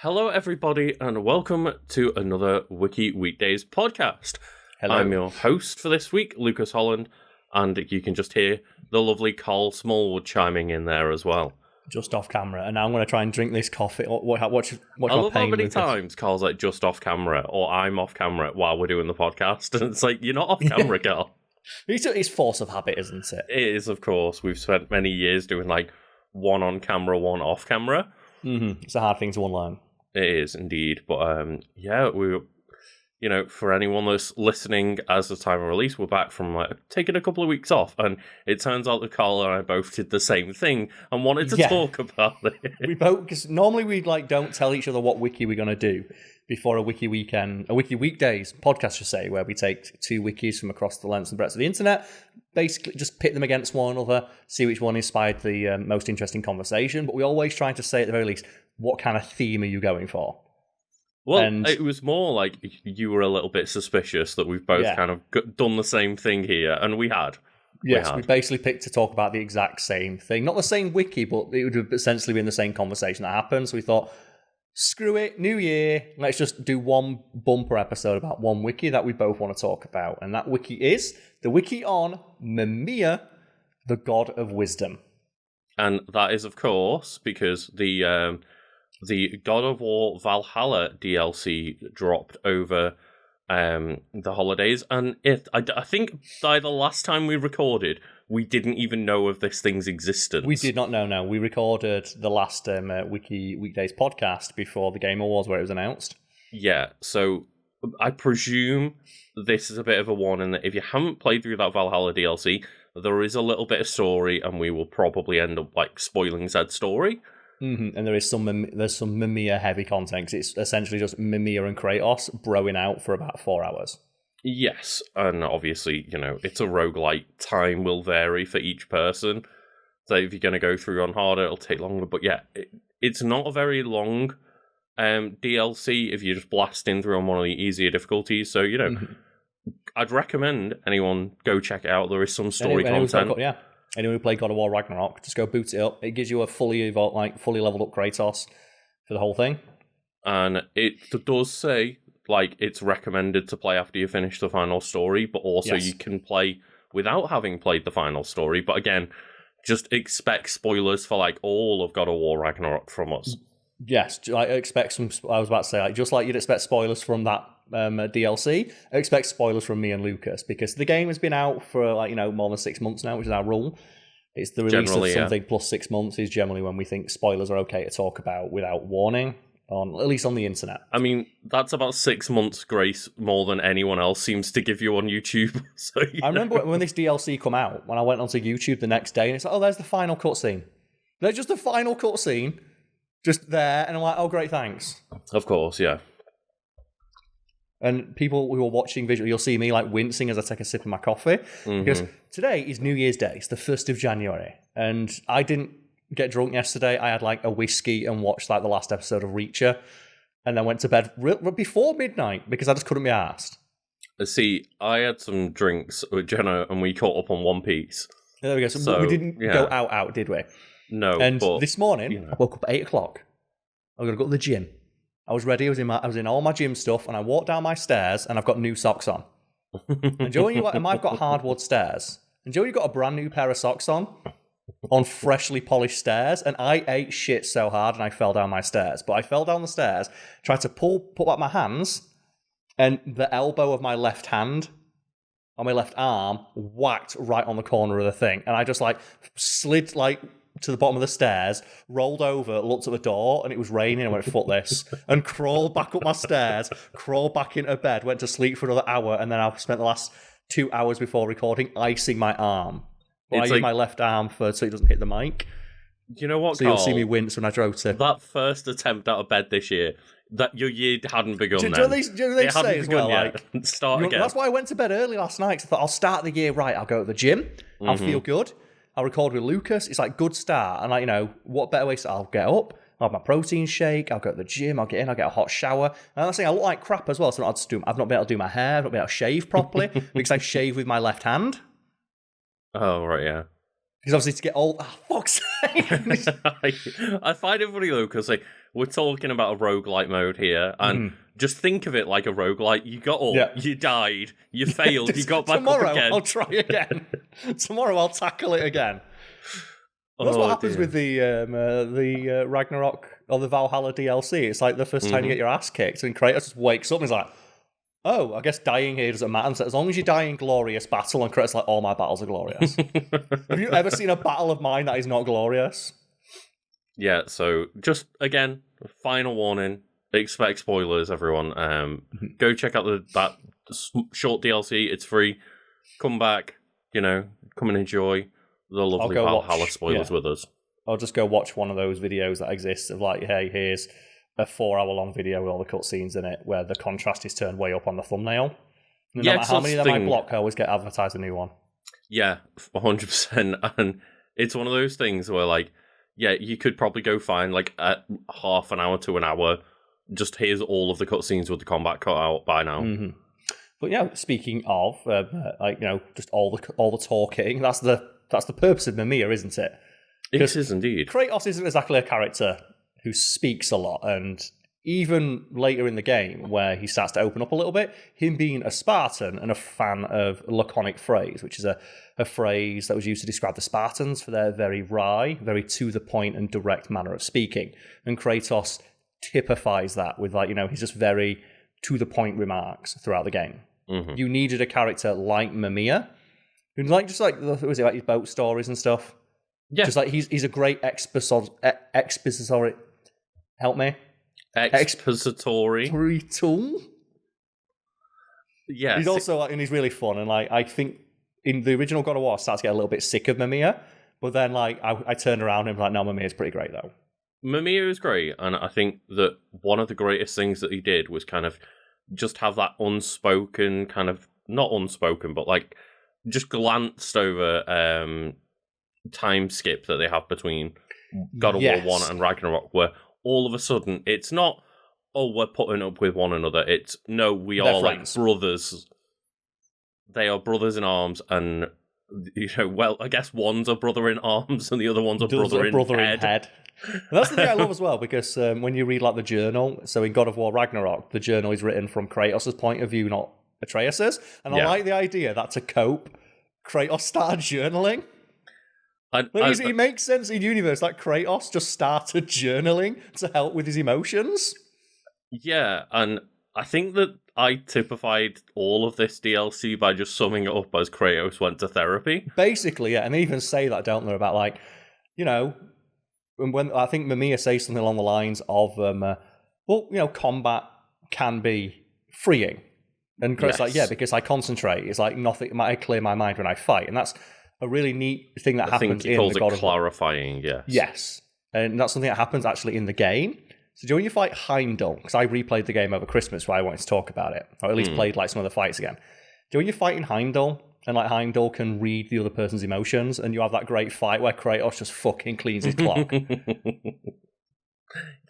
Hello, everybody, and welcome to another Wiki Weekdays podcast. Hello. I'm your host for this week, Lucas Holland, and you can just hear the lovely Karl Smallwood chiming in there as well. Just off camera, and now I'm going to try and drink this coffee. Watch I love how many times Karl's like just off camera, or I'm off camera while we're doing the podcast, and it's like, you're not off camera, Karl. It's force of habit, isn't it? It is, of course. We've spent many years doing like one on camera, one off camera. Mm-hmm. It's a hard thing to unlearn. It is indeed, but for anyone that's listening as the time of release, we're back from taking a couple of weeks off, and it turns out that Karl and I both did the same thing and wanted to talk about it. We both, because normally we don't tell each other what wiki we're going to do before a wiki weekdays podcast, I should say, where we take two wikis from across the length and breadth of the internet, basically just pit them against one another, see which one inspired the most interesting conversation. But we always try to say at the very least, what kind of theme are you going for? Well, it was more like you were a little bit suspicious that we've both kind of done the same thing here, and we had. Yes, we basically picked to talk about the exact same thing. Not the same wiki, but it would have essentially been the same conversation that happened. So we thought, screw it, new year, let's just do one bumper episode about one wiki that we both want to talk about. And that wiki is the wiki on Mimir, the God of Wisdom. And that is, of course, because the God of War Valhalla DLC dropped over the holidays, and I think by the last time we recorded, we didn't even know of this thing's existence. We did not know, no. We recorded the last Wiki Weekdays podcast before the Game Awards where it was announced. Yeah, so I presume this is a bit of a warning that if you haven't played through that Valhalla DLC, there is a little bit of story, and we will probably end up spoiling said story. Mm-hmm. And there's some Mimir heavy content, because it's essentially just Mimir and Kratos broing out for about 4 hours. Yes, and obviously, it's a roguelite. Time will vary for each person. So if you're going to go through on harder, it'll take longer. But yeah, it's not a very long DLC if you're just blasting through on one of the easier difficulties. So, I'd recommend anyone go check it out. There is some story content. Anyone who played God of War Ragnarok, just go boot it up. It gives you a fully leveled up Kratos for the whole thing. And it does say, it's recommended to play after you finish the final story, but also you can play without having played the final story. But again, just expect spoilers for, all of God of War Ragnarok from us. Yes, I expect some... I was about to say, just like you'd expect spoilers from that DLC, I expect spoilers from me and Lucas, because the game has been out for more than 6 months now, which is our rule. It's the release of something plus 6 months is generally when we think spoilers are okay to talk about without warning, at least on the internet. I mean, that's about 6 months grace more than anyone else seems to give you on YouTube. So I remember when this DLC come out, when I went onto YouTube the next day, and it's like, oh, there's the final cutscene. There's just the final cutscene, just there, and I'm like, oh, great, thanks. Of course, yeah. And people who are watching visually, you'll see me wincing as I take a sip of my coffee. Mm-hmm. Because today is New Year's Day. It's the 1st of January. And I didn't get drunk yesterday. I had a whiskey and watched the last episode of Reacher. And then went to bed before midnight because I just couldn't be arsed. See, I had some drinks with Jenna and we caught up on One Piece. There we go. So we didn't go out, did we? No. And this morning, I woke up at 8 o'clock. I was going to go to the gym. I was ready. I was in all my gym stuff, and I walked down my stairs, and I've got new socks on. And Joey, I've got hardwood stairs, and Joey got a brand new pair of socks on freshly polished stairs, and I ate shit so hard, and I fell down my stairs. But I fell down the stairs, tried to put back my hands, and the elbow of my left hand on my left arm whacked right on the corner of the thing, and I just slid to the bottom of the stairs, rolled over, looked at the door, and it was raining. I went, fuck this, and crawled back up my stairs, crawled back into bed, went to sleep for another hour, and then I spent the last 2 hours before recording icing my arm. I use my left arm so it doesn't hit the mic. You know what, So Karl? You'll see me wince when I drove to... That first attempt out of bed this year, that your year hadn't begun then. Do they say as well, start again. That's why I went to bed early last night, 'cause I thought, I'll start the year right. I'll go to the gym, I'll feel good, I'll record with Lucas. It's good start. And what better way to... I'll get up, I'll have my protein shake, I'll go to the gym, I'll get in, I'll get a hot shower. And I'm saying I look like crap as well, so I've not been able to do my hair, I've not been able to shave properly, because I shave with my left hand. Oh, right, yeah. Because obviously to get all... Oh, fuck's sake! I find it funny, though, because like, we're talking about a roguelite mode here, and just think of it like a roguelite. You got up, you died, you failed, you got back up again. I'll try again. Tomorrow I'll tackle it again. That's what happens with the Ragnarok or the Valhalla DLC. It's like the first time you get your ass kicked, and Kratos just wakes up and he's like, oh, I guess dying here doesn't matter. So as long as you die in glorious battle, and Kratos like, all my battles are glorious. Have you ever seen a battle of mine that is not glorious? Yeah, so just, again, final warning, expect spoilers, everyone. Go check out that short DLC, it's free. Come back, come and enjoy the lovely Valhalla spoilers with us. I'll just go watch one of those videos that exists of like, hey, here's a 4-hour-long video with all the cutscenes in it, where the contrast is turned way up on the thumbnail. No matter how many of them I block, I always get advertised a new one. Yeah, 100%. And it's one of those things where, like, yeah, you could probably go find, like, a half an hour to an hour, just here's all of the cutscenes with the combat cut out by now. Mm-hmm. But yeah, speaking of, just all the talking, that's the purpose of Mimir, isn't it? It is indeed. Kratos isn't exactly a character who speaks a lot, and even later in the game, where he starts to open up a little bit, him being a Spartan and a fan of laconic phrase, which is a phrase that was used to describe the Spartans for their very wry, very to-the-point and direct manner of speaking. And Kratos typifies that with, he's just very to-the-point remarks throughout the game. Mm-hmm. You needed a character like Mimir, who his boat stories and stuff. Yeah. Just like he's a great expository. Help me. Expository tool. Yeah. He's also and he's really fun, and I think in the original God of War I started to get a little bit sick of Mimir, but then I turned around and was like, no, Mimir's pretty great though. Mimir is great, and I think that one of the greatest things that he did was kind of just have that unspoken kind of, not unspoken, but like just glanced over time skip that they have between God of War 1 and Ragnarok, where all of a sudden it's not, oh, we're putting up with one another. It's, no, we are like brothers. They are brothers in arms, and I guess one's a brother in arms and the other one's a brother in head. And that's the thing I love as well, because when you read like the journal, so in God of War Ragnarok, the journal is written from Kratos' point of view, not Atreus's. And I like the idea that to cope, Kratos started journaling. It makes sense in universe that Kratos just started journaling to help with his emotions. Yeah, and I think that I typified all of this DLC by just summing it up as Kratos went to therapy. Basically, yeah, and they even say that, don't they, about like, when I think Mimir says something along the lines of, combat can be freeing. And Kratos like, yeah, because I concentrate. It's like nothing, I clear my mind when I fight. And that's a really neat thing that happens in the God of War. Clarifying, yes. Yes. And that's something that happens actually in the game. So when you fight Heimdall, because I replayed the game over Christmas where I wanted to talk about it, or at least played like some of the fights again. When you're fighting Heimdall, and like Heimdall can read the other person's emotions, and you have that great fight where Kratos just fucking cleans his clock.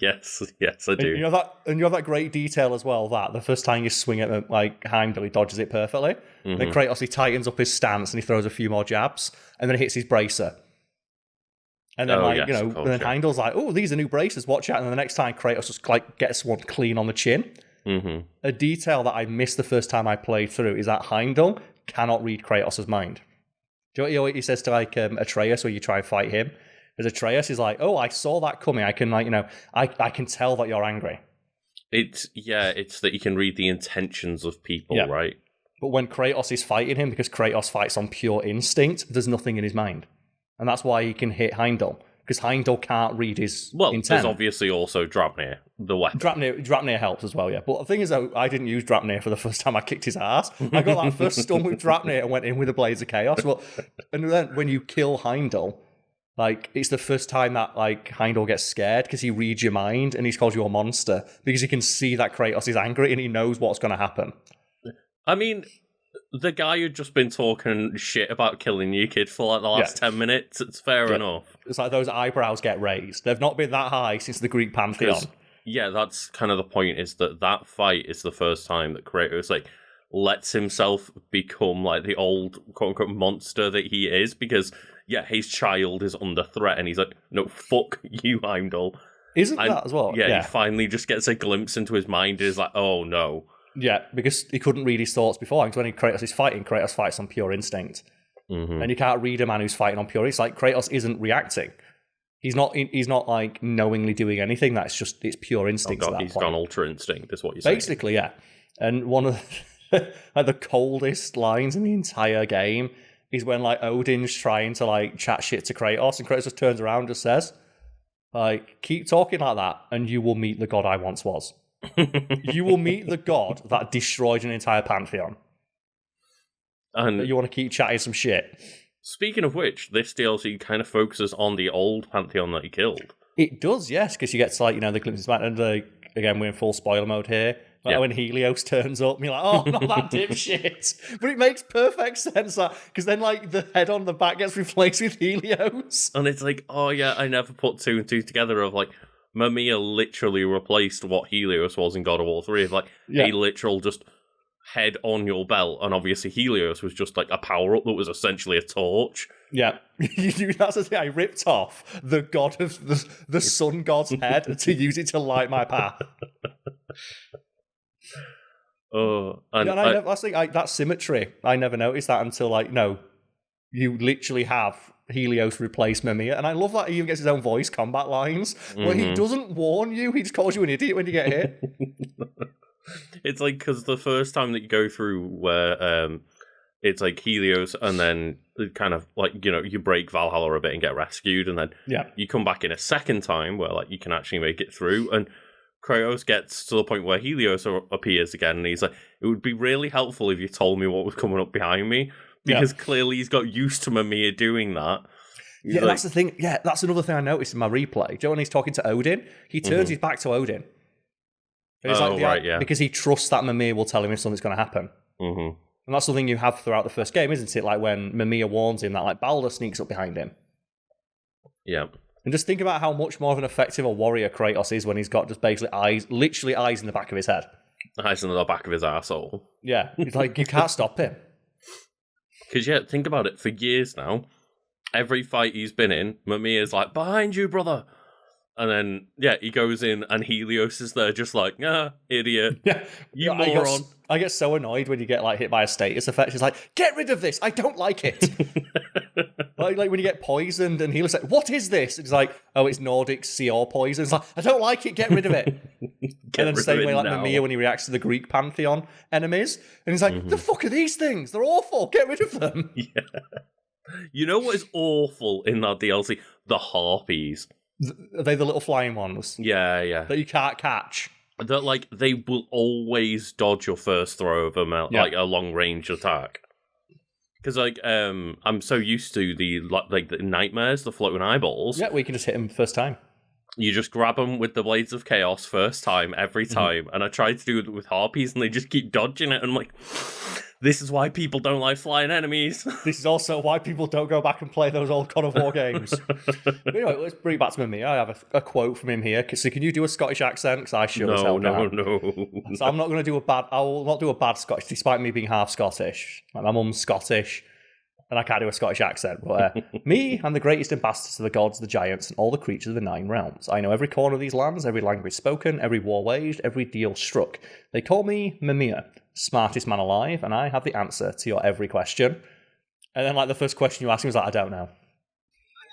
Yes, I do. And you have that great detail as well, that the first time you swing at like Heimdall, he dodges it perfectly. Mm-hmm. Then Kratos, he tightens up his stance and he throws a few more jabs, and then he hits his bracer. And then then Heimdall's like, oh, these are new braces, watch out. And then the next time Kratos just like gets one clean on the chin. Mm-hmm. A detail that I missed the first time I played through is that Heimdall cannot read Kratos' mind. Do you know what he says to like Atreus when you try and fight him? Because Atreus is like, oh, I saw that coming. I can I can tell that you're angry. It's that you can read the intentions of people, right? But when Kratos is fighting him, because Kratos fights on pure instinct, there's nothing in his mind. And that's why he can hit Heimdall, because Heimdall can't read his intent. There's obviously also Draupnir, the weapon. Draupnir helps as well, yeah. But the thing is, though, I didn't use Draupnir for the first time I kicked his ass. I got that first stun with Draupnir and went in with the Blades of Chaos. And then when you kill Heimdall, like, it's the first time that, like, Heimdall gets scared because he reads your mind and he calls you a monster because he can see that Kratos is angry and he knows what's going to happen. I mean, the guy who'd just been talking shit about killing your kid for, like, the last 10 minutes, it's fair enough. It's like those eyebrows get raised. They've not been that high since the Greek pantheon. Yeah, that's kind of the point, is that fight is the first time that Kratos, like, lets himself become, like, the old, quote-unquote, monster that he is, because yeah, his child is under threat, and he's like, no, fuck you, Heimdall. Isn't that as well? Yeah, he finally just gets a glimpse into his mind, and is like, oh no. Yeah, because he couldn't read his thoughts before, because when Kratos is fighting, Kratos fights on pure instinct. Mm-hmm. And you can't read a man who's fighting on pure instinct. Like, Kratos isn't reacting. He's not like knowingly doing anything. It's pure instinct. He's gone ultra instinct, is what you're saying. Basically, yeah. And one of like the coldest lines in the entire game is when like Odin's trying to like chat shit to Kratos, and Kratos just turns around and just says, like, keep talking like that, and you will meet the god I once was. You will meet the god that destroyed an entire pantheon. And you want to keep chatting some shit. Speaking of which, this DLC kind of focuses on the old pantheon that he killed. It does, yes, because you get to, like, the glimpses back, and again, we're in full spoiler mode here. Like, when Helios turns up, and you're like, oh, not that dipshit. But it makes perfect sense, because then, like, the head on the back gets replaced with Helios. And it's like, oh yeah, I never put two and two together of, like, Mimir literally replaced what Helios was in God of War 3. Of, like, a literal just head on your belt, and obviously Helios was just, like, a power-up that was essentially a torch. Yeah, that's the thing. I ripped off the god of the sun god's head to use it to light my path. That symmetry, I never noticed that until, like, no, you literally have Helios replace Mimir, and I love that he even gets his own voice combat lines, where he doesn't warn you, he just calls you an idiot when you get hit. It's like, because the first time that you go through where it's like Helios, and then kind of like, you break Valhalla a bit and get rescued, and then you come back in a second time where, like, you can actually make it through, and Kratos gets to the point where Helios appears again, and he's like, it would be really helpful if you told me what was coming up behind me, because clearly he's got used to Mimir doing that. Yeah, that's the thing. Yeah, that's another thing I noticed in my replay. Do you know when he's talking to Odin? He turns his back to Odin. Because he trusts that Mimir will tell him if something's going to happen. Mm-hmm. And that's something you have throughout the first game, isn't it? Like when Mimir warns him that, like, Baldur sneaks up behind him. Yeah. And just think about how much more of an effective a warrior Kratos is when he's got just basically literally eyes in the back of his head. Eyes in the back of his arsehole. Yeah. He's like, you can't stop him. Because, think about it, for years now, every fight he's been in, Mimir's like, behind you, brother. And then, he goes in, and Helios is there just like, idiot. Yeah. You moron. I get so annoyed when you get, like, hit by a status effect. It's like, get rid of this. I don't like it. like when you get poisoned, and Helios is like, what is this? It's like, oh, it's Nordic Seor poison. It's like, I don't like it. Get rid of it. And then the same way, like, Mimir, when he reacts to the Greek pantheon enemies. And he's like, the fuck are these things? They're awful. Get rid of them. Yeah. You know what is awful in that DLC? The harpies. Are they the little flying ones? Yeah. That you can't catch. That, like, they will always dodge your first throw of like a long range attack. Because, like, I'm so used to the nightmares, the floating eyeballs. Yeah, we can just hit them first time. You just grab them with the Blades of Chaos first time, every time. And I tried to do it with harpies, and they just keep dodging it. And I'm like, this is why people don't like flying enemies. This is also why people don't go back and play those old God of War games. But anyway, let's bring it back to Mimir. I have a quote from him here. So can you do a Scottish accent? Because I sure as hell can't. No. So I'm not going to do I will not do a bad Scottish, despite me being half Scottish. Like, my mum's Scottish, and I can't do a Scottish accent. But me, I'm the greatest ambassador to the gods, the giants, and all the creatures of the 9 realms. I know every corner of these lands, every language spoken, every war waged, every deal struck. They call me Mimir, smartest man alive, and I have the answer to your every question. And then, like, the first question you ask him was like, I don't know.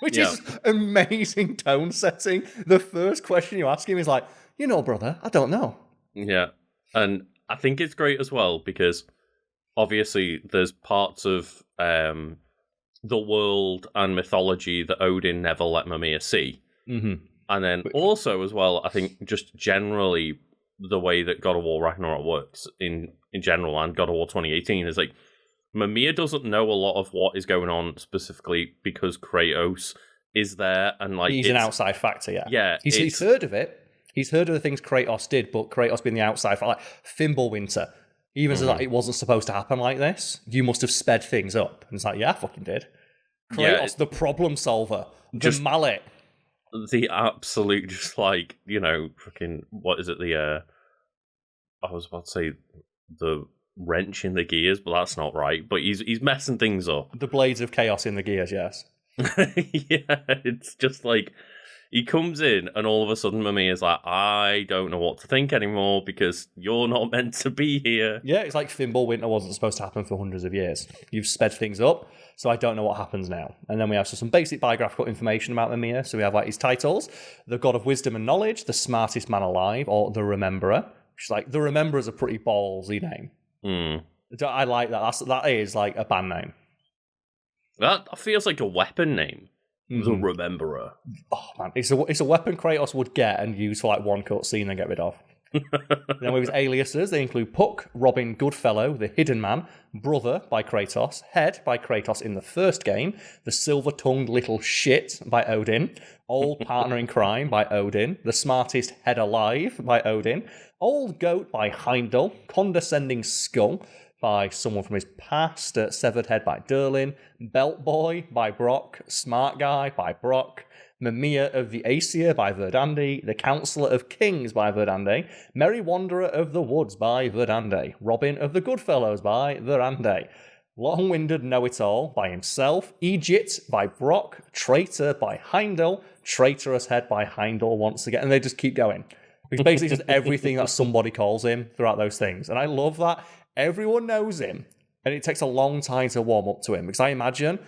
Which is amazing tone setting. The first question you ask him is like, brother, I don't know. Yeah. And I think it's great as well, because obviously there's parts of the world and mythology that Odin never let Mimir see. Mm-hmm. And then also as well, I think just generally the way that God of War Ragnarok works in general, and God of War 2018, is like, Mimir doesn't know a lot of what is going on specifically because Kratos is there, and like he's an outside factor. Yeah, he's heard of it. He's heard of the things Kratos did, but Kratos being the outside factor, like Fimbulwinter, even so that it wasn't supposed to happen like this. You must have sped things up, and it's like, yeah, I fucking did. Kratos, the problem solver, the mallet, the absolute, just like, fucking, what is it? I was about to say the wrench in the gears, but that's not right. But he's messing things up. The blades of chaos in the gears, yes. Yeah, it's just like he comes in and all of a sudden Mimir is like, I don't know what to think anymore because you're not meant to be here. Yeah, it's like Fimbulwinter wasn't supposed to happen for hundreds of years. You've sped things up, so I don't know what happens now. And then we have some basic biographical information about Mimir. So we have like his titles: the God of Wisdom and Knowledge, the Smartest Man Alive, or the Rememberer. Which is like, the Rememberer is a pretty ballsy name. I like that. That is like a band name. That feels like a weapon name. The Rememberer. Oh man, it's a weapon Kratos would get and use for like one cutscene and get rid of. Then with his aliases, they include Puck, Robin, Goodfellow, the Hidden Man, Brother by Kratos, Head by Kratos in the first game, the Silver-Tongued Little Shit by Odin, Old Partner in Crime by Odin, the Smartest Head Alive by Odin, Old Goat by Heimdall, Condescending Skull by someone from his past, Severed Head by Derlin, Belt Boy by Brock, Smart Guy by Brock, Mimir of the Aesir by Verdandi, The Counsellor of Kings by Verdandi, Merry Wanderer of the Woods by Verdandi, Robin of the Goodfellows by Verdandi, Long-Winded Know-It-All by himself, Egypt by Brock, Traitor by Heimdall, Traitorous Head by Heimdall once again, and they just keep going. It's basically just everything that somebody calls him throughout those things, and I love that. Everyone knows him, and it takes a long time to warm up to him, because I imagine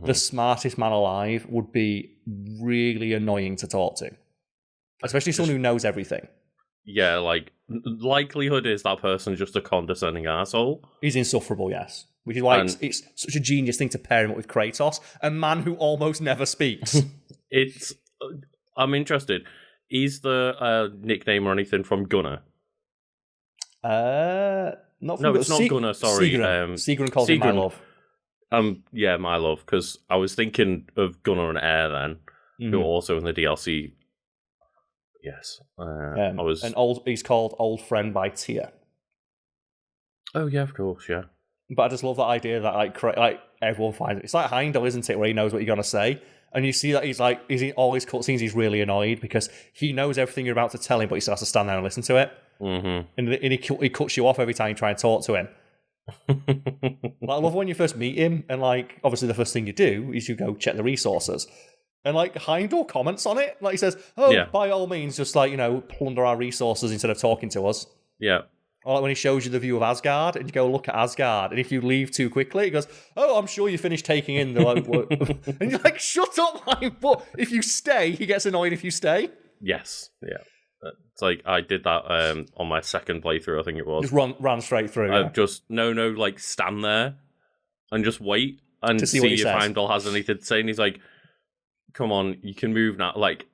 the smartest man alive would be really annoying to talk to, especially someone who knows everything. Yeah, like, likelihood is that person's just a condescending asshole. He's insufferable, yes. Which is why it's such a genius thing to pair him up with Kratos, a man who almost never speaks. I'm interested. Is the nickname or anything from Gunnar? It's not Gunnar, sorry. Sigrun calls him My Love. Yeah, My Love, because I was thinking of Gunnar and Air then, who are also in the DLC. Yes. He's called Old Friend by Tia. Oh, yeah, of course, yeah. But I just love that idea that like everyone finds it. It's like Heimdall, isn't it, where he knows what you're going to say. And you see that he's in all his cutscenes, he's really annoyed because he knows everything you're about to tell him, but he still has to stand there and listen to it. Mm-hmm. And he cuts you off every time you try and talk to him. I love when you first meet him, and like obviously the first thing you do is you go check the resources. And like Heimdall comments on it. Like he says, by all means, just like, plunder our resources instead of talking to us. Yeah. Or like when he shows you the view of Asgard, and you go look at Asgard, and if you leave too quickly, he goes, I'm sure you finished taking in the like, and you're like, shut up, but if you stay, he gets annoyed if you stay. Yes, yeah. It's like I did that on my second playthrough, I think it was. Just ran straight through. Just like stand there and just wait and to see if Heimdall has anything to say, and he's like, come on, you can move now. Like,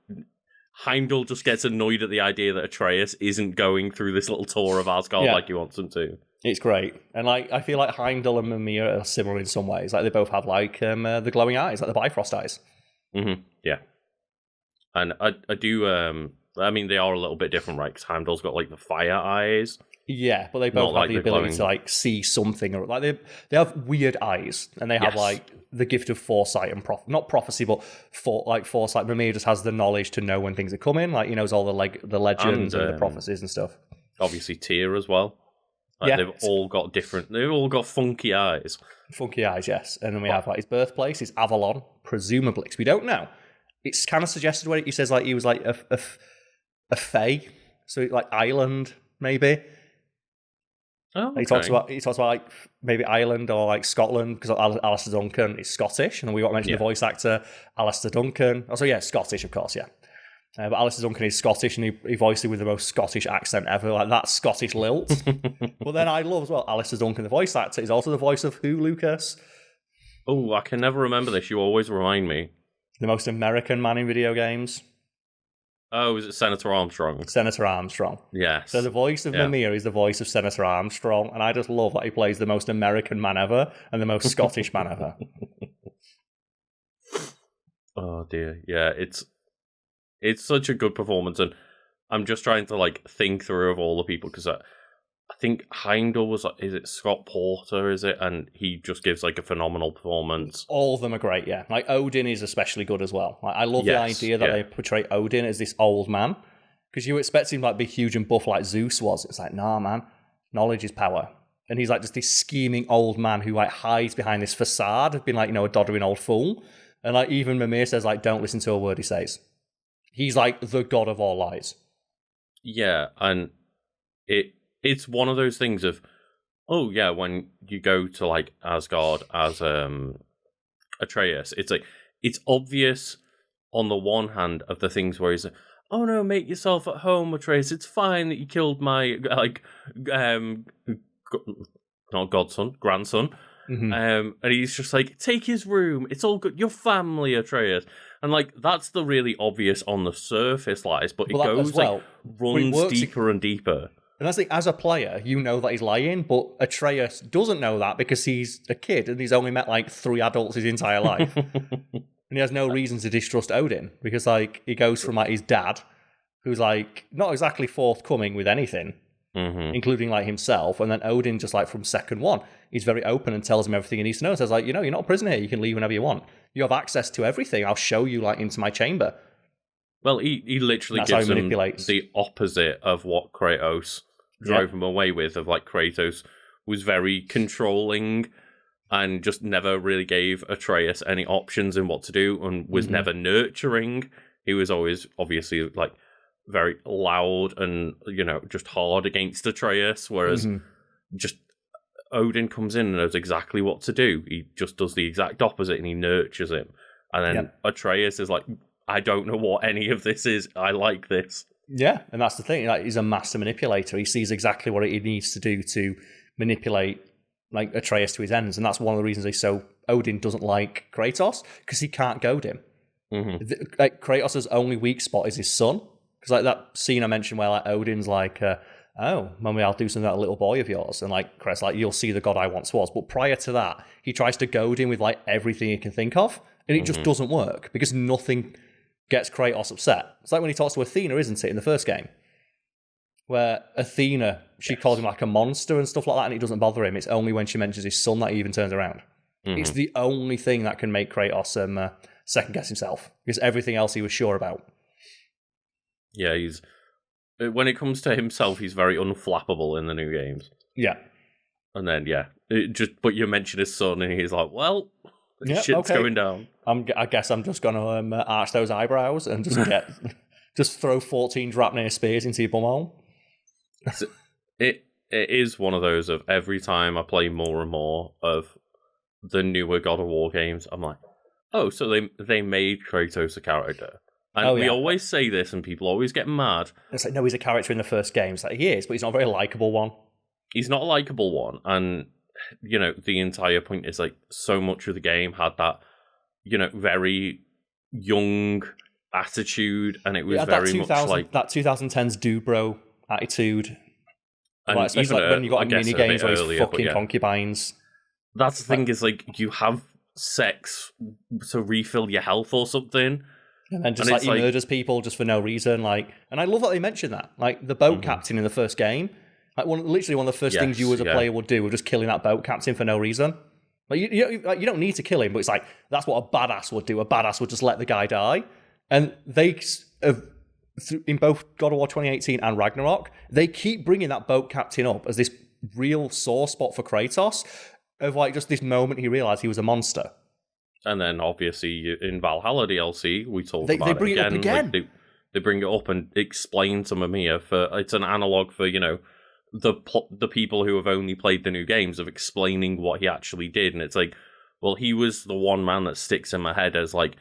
Heimdall just gets annoyed at the idea that Atreus isn't going through this little tour of Asgard like he wants him to. It's great. And like I feel like Heimdall and Mimir are similar in some ways. Like they both have like the glowing eyes, like the Bifrost eyes. Mm-hmm. Yeah. And I do, I mean, they are a little bit different, right? Because Heimdall's got like the fire eyes. Yeah, but they both have the ability to like see something, or like they have weird eyes, and they have like the gift of foresight and not prophecy, but foresight. Mimir just has the knowledge to know when things are coming. Like he knows all the legends and the prophecies and stuff. Obviously, Tyr as well. They've all got funky eyes. Funky eyes, yes. And then we have like his birthplace is Avalon, presumably, because we don't know. It's kind of suggested where he says like he was like a fae, so like Ireland maybe. Oh, okay. He talks about like maybe Ireland or like Scotland, because Alistair Duncan is Scottish, and we got to mention the voice actor Alistair Duncan. Also, Scottish, of course, yeah. But Alistair Duncan is Scottish, and he voiced it with the most Scottish accent ever, like that Scottish lilt. But then I love as well, Alistair Duncan, the voice actor, is also the voice of who, Lucas? Oh, I can never remember this. You always remind me. The most American man in video games. Oh, is it Senator Armstrong? Senator Armstrong. Yes. So the voice of Mimir is the voice of Senator Armstrong, and I just love that he plays the most American man ever and the most Scottish man ever. Oh dear, yeah, it's such a good performance, and I'm just trying to like think through of all the people, because I think Heimdall was, is it Scott Porter, is it? And he just gives like a phenomenal performance. All of them are great, yeah. Like Odin is especially good as well. Like, I love the idea that they portray Odin as this old man, because you expect him to like be huge and buff like Zeus was. It's like, nah, man, knowledge is power. And he's like just this scheming old man who like hides behind this facade of being like, a doddering old fool. And like even Mimir says, like, don't listen to a word he says. He's like the god of all lies. Yeah, and it's one of those things of, oh yeah, when you go to like Asgard as Atreus, it's like it's obvious on the one hand of the things where he's like, oh no, make yourself at home, Atreus. It's fine that you killed my not godson, grandson. And he's just like, take his room. It's all good. Your family, Atreus. And like that's the really obvious on the surface lies, but it goes runs deeper and deeper. And that's like, as a player, you know that he's lying, but Atreus doesn't know that because he's a kid and he's only met like 3 adults his entire life. And he has no reason to distrust Odin because like he goes from like his dad, who's like not exactly forthcoming with anything, including like himself, and then Odin just like from second one, he's very open and tells him everything he needs to know. And says like, you know, you're not a prisoner here. You can leave whenever you want. You have access to everything. I'll show you like into my chamber. Well, he literally gives him the opposite of what Kratos drove him away with. Of like Kratos was very controlling and just never really gave Atreus any options in what to do, and was never nurturing. He was always obviously like very loud and, you know, just hard against Atreus, whereas just Odin comes in and knows exactly what to do. He just does the exact opposite and he nurtures him. And then Atreus is like, I don't know what any of this is. I like this. Yeah, and that's the thing. Like, he's a master manipulator. He sees exactly what he needs to do to manipulate like Atreus to his ends, and that's one of the reasons Odin doesn't like Kratos, because he can't goad him. Like Kratos' only weak spot is his son. Because like that scene I mentioned where like Odin's like, oh, mummy, I'll do something to that little boy of yours. And like Kratos, like, you'll see the god I once was. But prior to that, he tries to goad him with like everything he can think of. And it just doesn't work because nothing gets Kratos upset. It's like when he talks to Athena, isn't it, in the first game? Where Athena, she calls him like a monster and stuff like that, and it doesn't bother him. It's only when she mentions his son that he even turns around. It's the only thing that can make Kratos second guess himself, because everything else he was sure about. Yeah, when it comes to himself, he's very unflappable in the new games. Yeah. And then, but you mention his son, and he's like, well, shit's going down. I guess I'm just going to arch those eyebrows and just throw 14 Drapnir spears into your bumhole. It is one of those of every time I play more and more of the newer God of War games, I'm like, oh, so they made Kratos a character. And we always say this, and people always get mad. It's like, no, he's a character in the first game. It's like, he is, but he's not a very likable one. He's not a likable one, and, you know, the entire point is, like, so much of the game had that, you know, very young attitude, and it was very much like... That 2010's Dubro attitude. And like, especially like when you got mini games where he's fucking concubines. That's the thing, is, like, you have sex to refill your health or something... And then just he murders people just for no reason. Like, and I love that they mention that. Like the boat captain in the first game, like literally one of the first things you as a player would do was just killing that boat captain for no reason. Like you don't need to kill him, but it's like that's what a badass would do. A badass would just let the guy die. And they in both God of War 2018 and Ragnarok, they keep bringing that boat captain up as this real sore spot for Kratos of like just this moment he realized he was a monster. And then, obviously, in Valhalla DLC, we talk about it again. Like, they bring it up and explain to Mimir. It's an analogue for, you know, the people who have only played the new games of explaining what he actually did. And it's like, well, he was the one man that sticks in my head as, like,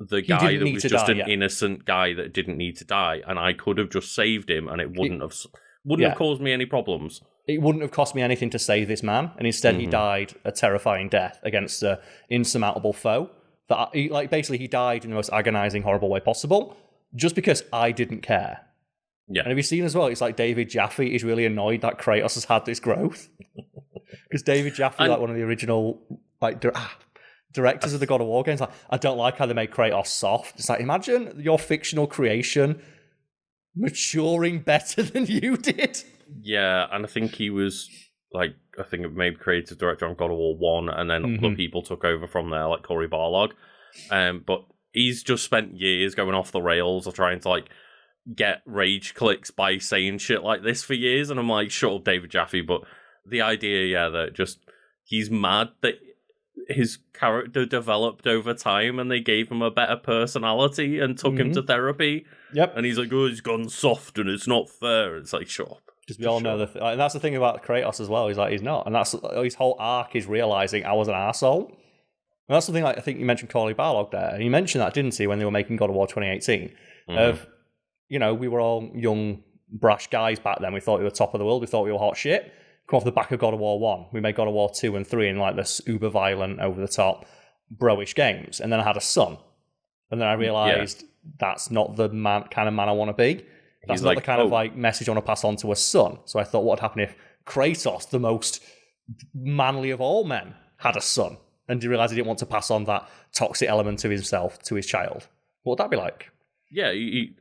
the guy that was just an innocent guy that didn't need to die. And I could have just saved him, and it wouldn't have caused me any problems. It wouldn't have cost me anything to save this man, and instead he died a terrifying death against an insurmountable foe. That he died in the most agonizing, horrible way possible, just because I didn't care. Yeah. And have you seen as well? It's like David Jaffe is really annoyed that Kratos has had this growth, because David Jaffe, like one of the original directors of the God of War games, like, I don't like how they made Kratos soft. It's like, imagine your fictional creation maturing better than you did. Yeah, and I think he was, like, I think it made creative director on God of War 1, and then other people took over from there, like Cory Barlog. But he's just spent years going off the rails of trying to, like, get rage clicks by saying shit like this for years, and I'm like, shut up, David Jaffe, but the idea, that just, he's mad that his character developed over time, and they gave him a better personality and took him to therapy. Yep. And he's like, "Oh, he's gone soft, and it's not fair." It's like, shut up. Because we all know and that's the thing about Kratos as well. He's like, he's not, and that's his whole arc is realizing I was an arsehole. And that's something like I think you mentioned Corley Barlog there. And you mentioned that, didn't he, when they were making God of War 2018? Of, we were all young, brash guys back then. We thought we were top of the world. We thought we were hot shit. Come off the back of God of War 1. We made God of War 2 and 3 in like this uber violent, over the top, bro-ish games. And then I had a son. And then I realized that's not the kind of man I want to be. That's not the kind of like message I want to pass on to a son. So I thought, what would happen if Kratos, the most manly of all men, had a son? And he realized he didn't want to pass on that toxic element to himself, to his child. What would that be like? Yeah, he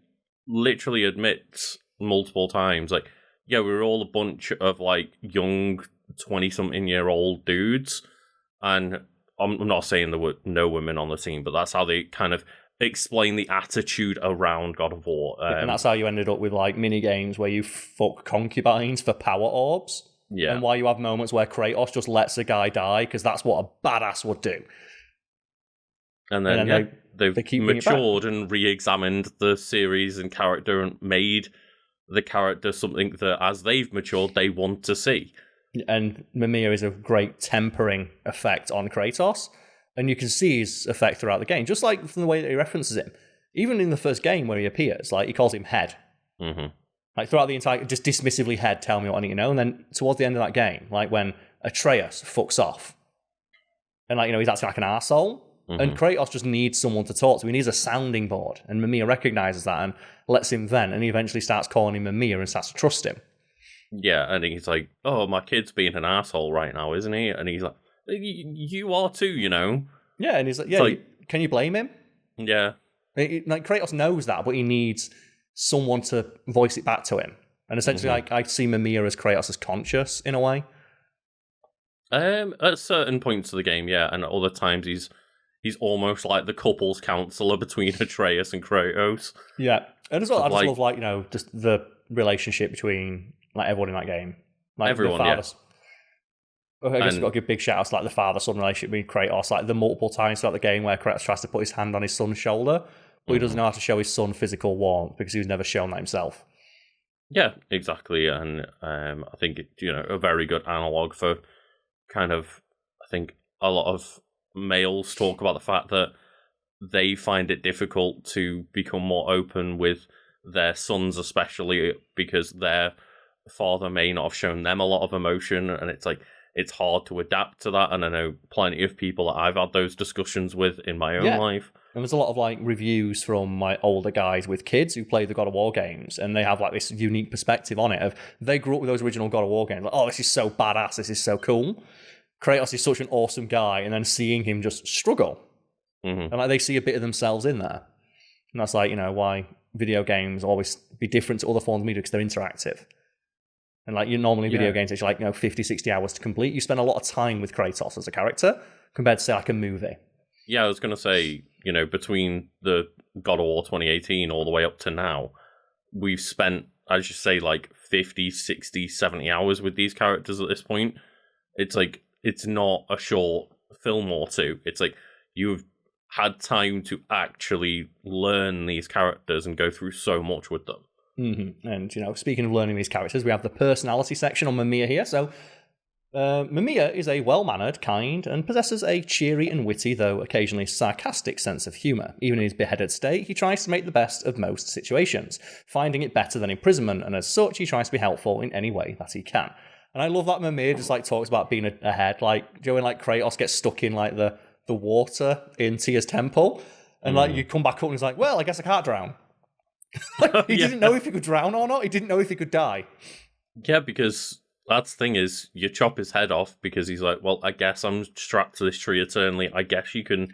literally admits multiple times, like, yeah, we were all a bunch of like young 20-something-year-old dudes, and I'm not saying there were no women on the team, but that's how they kind of explain the attitude around God of War. And that's how you ended up with like mini games where you fuck concubines for power orbs. Yeah. And why you have moments where Kratos just lets a guy die because that's what a badass would do. And then, they've matured and re-examined the series and character and made the character something that, as they've matured, they want to see. And Mimir is a great tempering effect on Kratos. And you can see his effect throughout the game, just like from the way that he references him. Even in the first game where he appears, like he calls him Head. Mm-hmm. Like throughout the entire, just dismissively, Head, tell me what I need to know. And then towards the end of that game, like when Atreus fucks off, and like, he's acting like an arsehole, and Kratos just needs someone to talk to. He needs a sounding board. And Mimir recognizes that and lets him vent, and he eventually starts calling him Mimir and starts to trust him. Yeah, and he's like, oh, my kid's being an asshole right now, isn't he? And he's like, you are too, Yeah, and he's like, yeah, can you blame him? Yeah. Like, Kratos knows that, but he needs someone to voice it back to him. And essentially, like, I see Mimir as Kratos' conscious, in a way. At certain points of the game, yeah, and at other times he's almost like the couples counselor between Atreus and Kratos. Yeah, and as well, I just love, like, just the relationship between, like, everyone in that game. Like, everyone, I guess we've got to give big shout-outs to, like, the father-son relationship with Kratos, like, the multiple times throughout the game where Kratos tries to put his hand on his son's shoulder, but he doesn't know how to show his son physical warmth because he was never shown that himself. Yeah, exactly, and I think, a very good analogue for kind of, I think, a lot of males talk about the fact that they find it difficult to become more open with their sons, especially because their father may not have shown them a lot of emotion, and it's like, it's hard to adapt to that. And I know plenty of people that I've had those discussions with in my own life. And there's a lot of like reviews from my older guys with kids who play the God of War games, and they have like this unique perspective on it of they grew up with those original God of War games. Like, oh, this is so badass, this is so cool. Kratos is such an awesome guy, and then seeing him just struggle. And like they see a bit of themselves in there. And that's like, why video games always be different to other forms of media, because they're interactive. And like you normally video games, it's like 50, 60 hours to complete. You spend a lot of time with Kratos as a character compared to say like a movie. Yeah, I was going to say, between the God of War 2018 all the way up to now, we've spent, I should say, like 50, 60, 70 hours with these characters at this point. It's like, it's not a short film or two. It's like you've had time to actually learn these characters and go through so much with them. And, speaking of learning these characters, we have the personality section on Mimir here. So, Mimir is a well-mannered, kind, and possesses a cheery and witty, though occasionally sarcastic sense of humour. Even in his beheaded state, he tries to make the best of most situations, finding it better than imprisonment, and as such, he tries to be helpful in any way that he can. And I love that Mimir just, like, talks about being a head. Like, when, like, Kratos gets stuck in, like, the water in Tia's temple, and, like, you come back up and he's like, well, I guess I can't drown. Like, he didn't know if he could drown or not. He didn't know if he could die. Yeah, because that's the thing is, you chop his head off because he's like, well, I guess I'm strapped to this tree eternally. I guess you can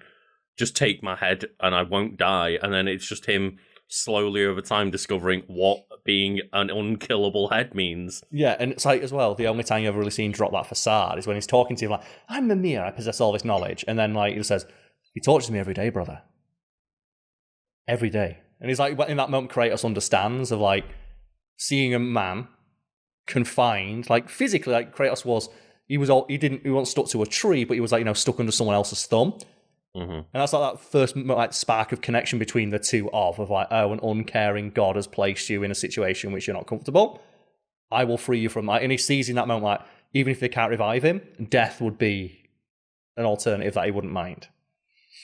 just take my head and I won't die. And then it's just him slowly over time discovering what being an unkillable head means. Yeah, and it's like, as well, the only time you've ever really seen drop that facade is when he's talking to him like, I'm Mimir, I possess all this knowledge. And then, like, he says, he tortures me every day, brother. Every day. And he's like, in that moment, Kratos understands of, like, seeing a man confined, like, physically, like, Kratos was he wasn't stuck to a tree, but he was like, stuck under someone else's thumb. Mm-hmm. And that's like that first like spark of connection between the two of like, oh, an uncaring God has placed you in a situation which you're not comfortable. I will free you from that. And he sees in that moment, like, even if they can't revive him, death would be an alternative that he wouldn't mind.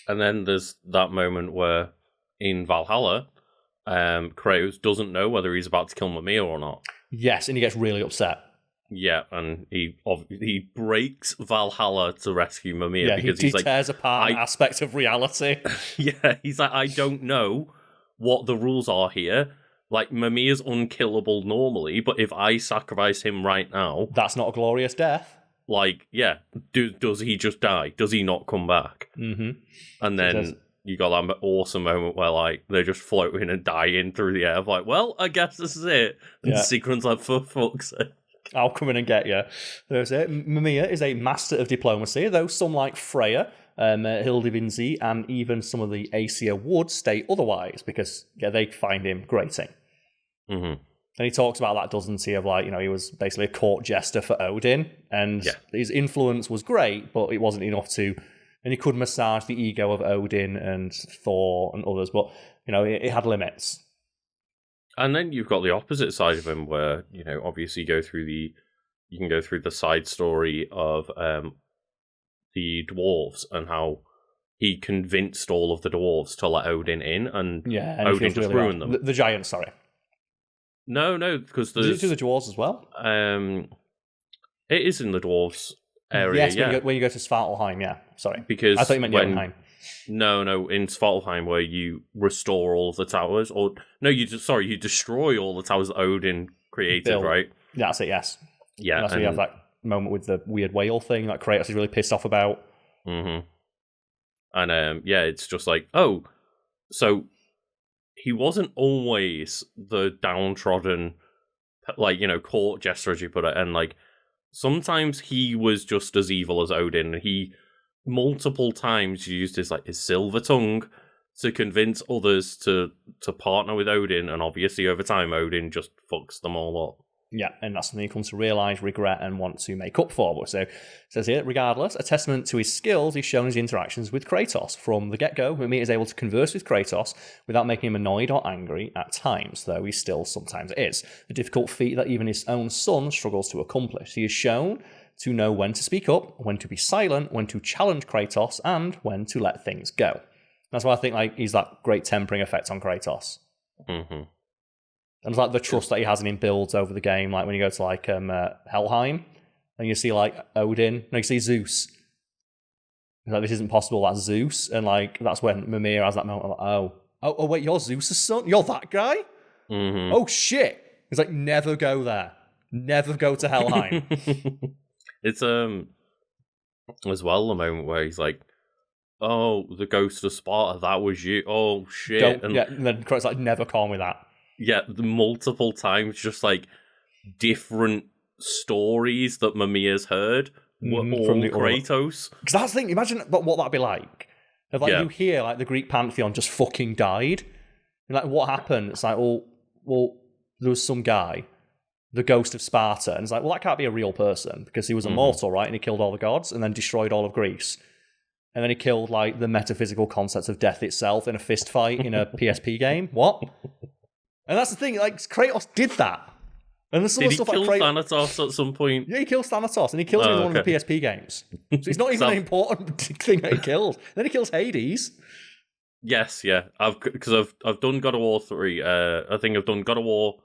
And then there's that moment where in Valhalla, Kratos doesn't know whether he's about to kill Mimir or not. Yes, and he gets really upset. Yeah, and he breaks Valhalla to rescue Mimir because he tears apart an aspect of reality. Yeah, he's like, I don't know what the rules are here. Like, Mimir's unkillable normally, but if I sacrifice him right now... That's not a glorious death. Like, yeah, does he just die? Does he not come back? Mm-hmm. And then you got that awesome moment where, like, they're just floating and dying through the air. Like, well, I guess this is it. And Sigrun's like, for fuck's sake. I'll come in and get you. There's it. Mimir is a master of diplomacy, though some like Freya, Hildivinzi, and even some of the Aesir would state otherwise, because they find him grating. Mm-hmm. And he talks about that, doesn't he, of like, he was basically a court jester for Odin, and his influence was great, but it wasn't enough to... And he could massage the ego of Odin and Thor and others, but, it had limits. And then you've got the opposite side of him where, obviously you can go through the side story of the dwarves and how he convinced all of the dwarves to let Odin in, and Odin just ruined them. The giants, sorry. No, because there's... Did it do the dwarves as well? It is in the dwarves area, yes, when you go to Svartalheim, sorry. Because I thought you meant Jotunheim. No, in Svartalheim, where you restore all of the towers, or no, you destroy all the towers that Odin created, right? Yeah, that's it. Yes. Yeah, and that's where you have that moment with the weird whale thing that Kratos is really pissed off about. Mm-hmm. And it's just like, oh, so he wasn't always the downtrodden, like, court jester, as you put it, and like sometimes he was just as evil as Odin, and he multiple times used his silver tongue to convince others to partner with Odin, and obviously over time Odin just fucks them all up. Yeah, and that's something he comes to realise, regret, and want to make up for. So it says here, regardless, a testament to his skills is shown in his interactions with Kratos. From the get-go, Mimir is able to converse with Kratos without making him annoyed or angry at times, though he still sometimes is. A difficult feat that even his own son struggles to accomplish. He is shown to know when to speak up, when to be silent, when to challenge Kratos, and when to let things go. That's why I think he's that great tempering effect on Kratos. Mm-hmm. And it's the trust that he has in him builds over the game, like when you go to Helheim, and you see Odin, you see Zeus. It's this isn't possible, that's Zeus, and that's when Mimir has that moment of oh wait, you're Zeus' son? You're that guy? Mm-hmm. Oh shit! It's never go there. Never go to Helheim. It's as well the moment where he's like, oh, the ghost of Sparta, that was you. Oh shit. And then Kratos never call me that. Yeah, the multiple times, just different stories that Mimir's heard were all from Kratos. Because that's the thing, imagine what that'd be like. If you hear the Greek pantheon just fucking died. And what happened? It's well, there was some guy, the ghost of Sparta, and it's well, that can't be a real person because he was immortal, right? And he killed all the gods and then destroyed all of Greece. And then he killed the metaphysical concepts of death itself in a fist fight in a PSP game. What? And that's the thing, Kratos did that. And there's some did he stuff kill Thanatos at some point? Yeah, he kills Thanatos, and he kills him in one of the PSP games. So it's not even an important thing that he killed. Then he kills Hades. Yes, yeah. Because I've done God of War 3. I think I've done God of War...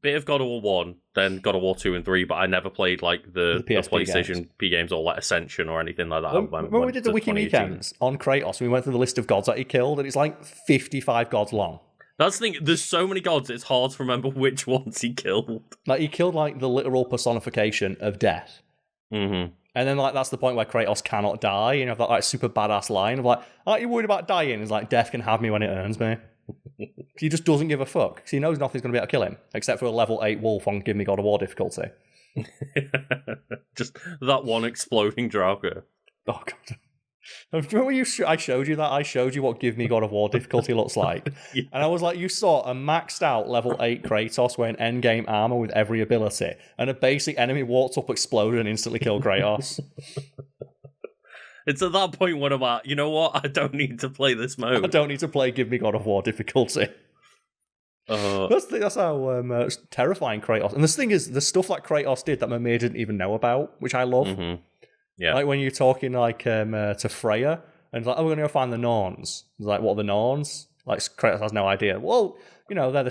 bit of God of War 1, then God of War 2 and 3, but I never played the PlayStation games. P games or Ascension or anything like that. When we did the Wiki weekends on Kratos, we went through the list of gods that he killed, and it's 55 gods long. That's the thing, there's so many gods, it's hard to remember which ones he killed. He killed the literal personification of death. Mm-hmm. And then that's the point where Kratos cannot die, and you have that super badass line of aren't you worried about dying? It's death can have me when it earns me. He just doesn't give a fuck, because he knows nothing's going to be able to kill him, except for a level 8 wolf on Give Me God of War difficulty. Just that one exploding Draugr. Oh god. Remember I showed you that? I showed you what Give Me God of War difficulty looks like. Yeah. And I was like, you saw a maxed out level 8 Kratos wearing endgame armor with every ability, and a basic enemy walked up, exploded, and instantly killed Kratos. It's at that point when I'm like, you know what? I don't need to play this mode. I don't need to play Give Me God of War difficulty. That's how terrifying Kratos. And the thing is, the stuff that Kratos did that Mimir didn't even know about, which I love. Mm-hmm. Yeah. Like when you're talking like to Freya, and it's like, oh, we're going to go find the Norns. It's like, what are the Norns? Like Kratos has no idea. Well, they're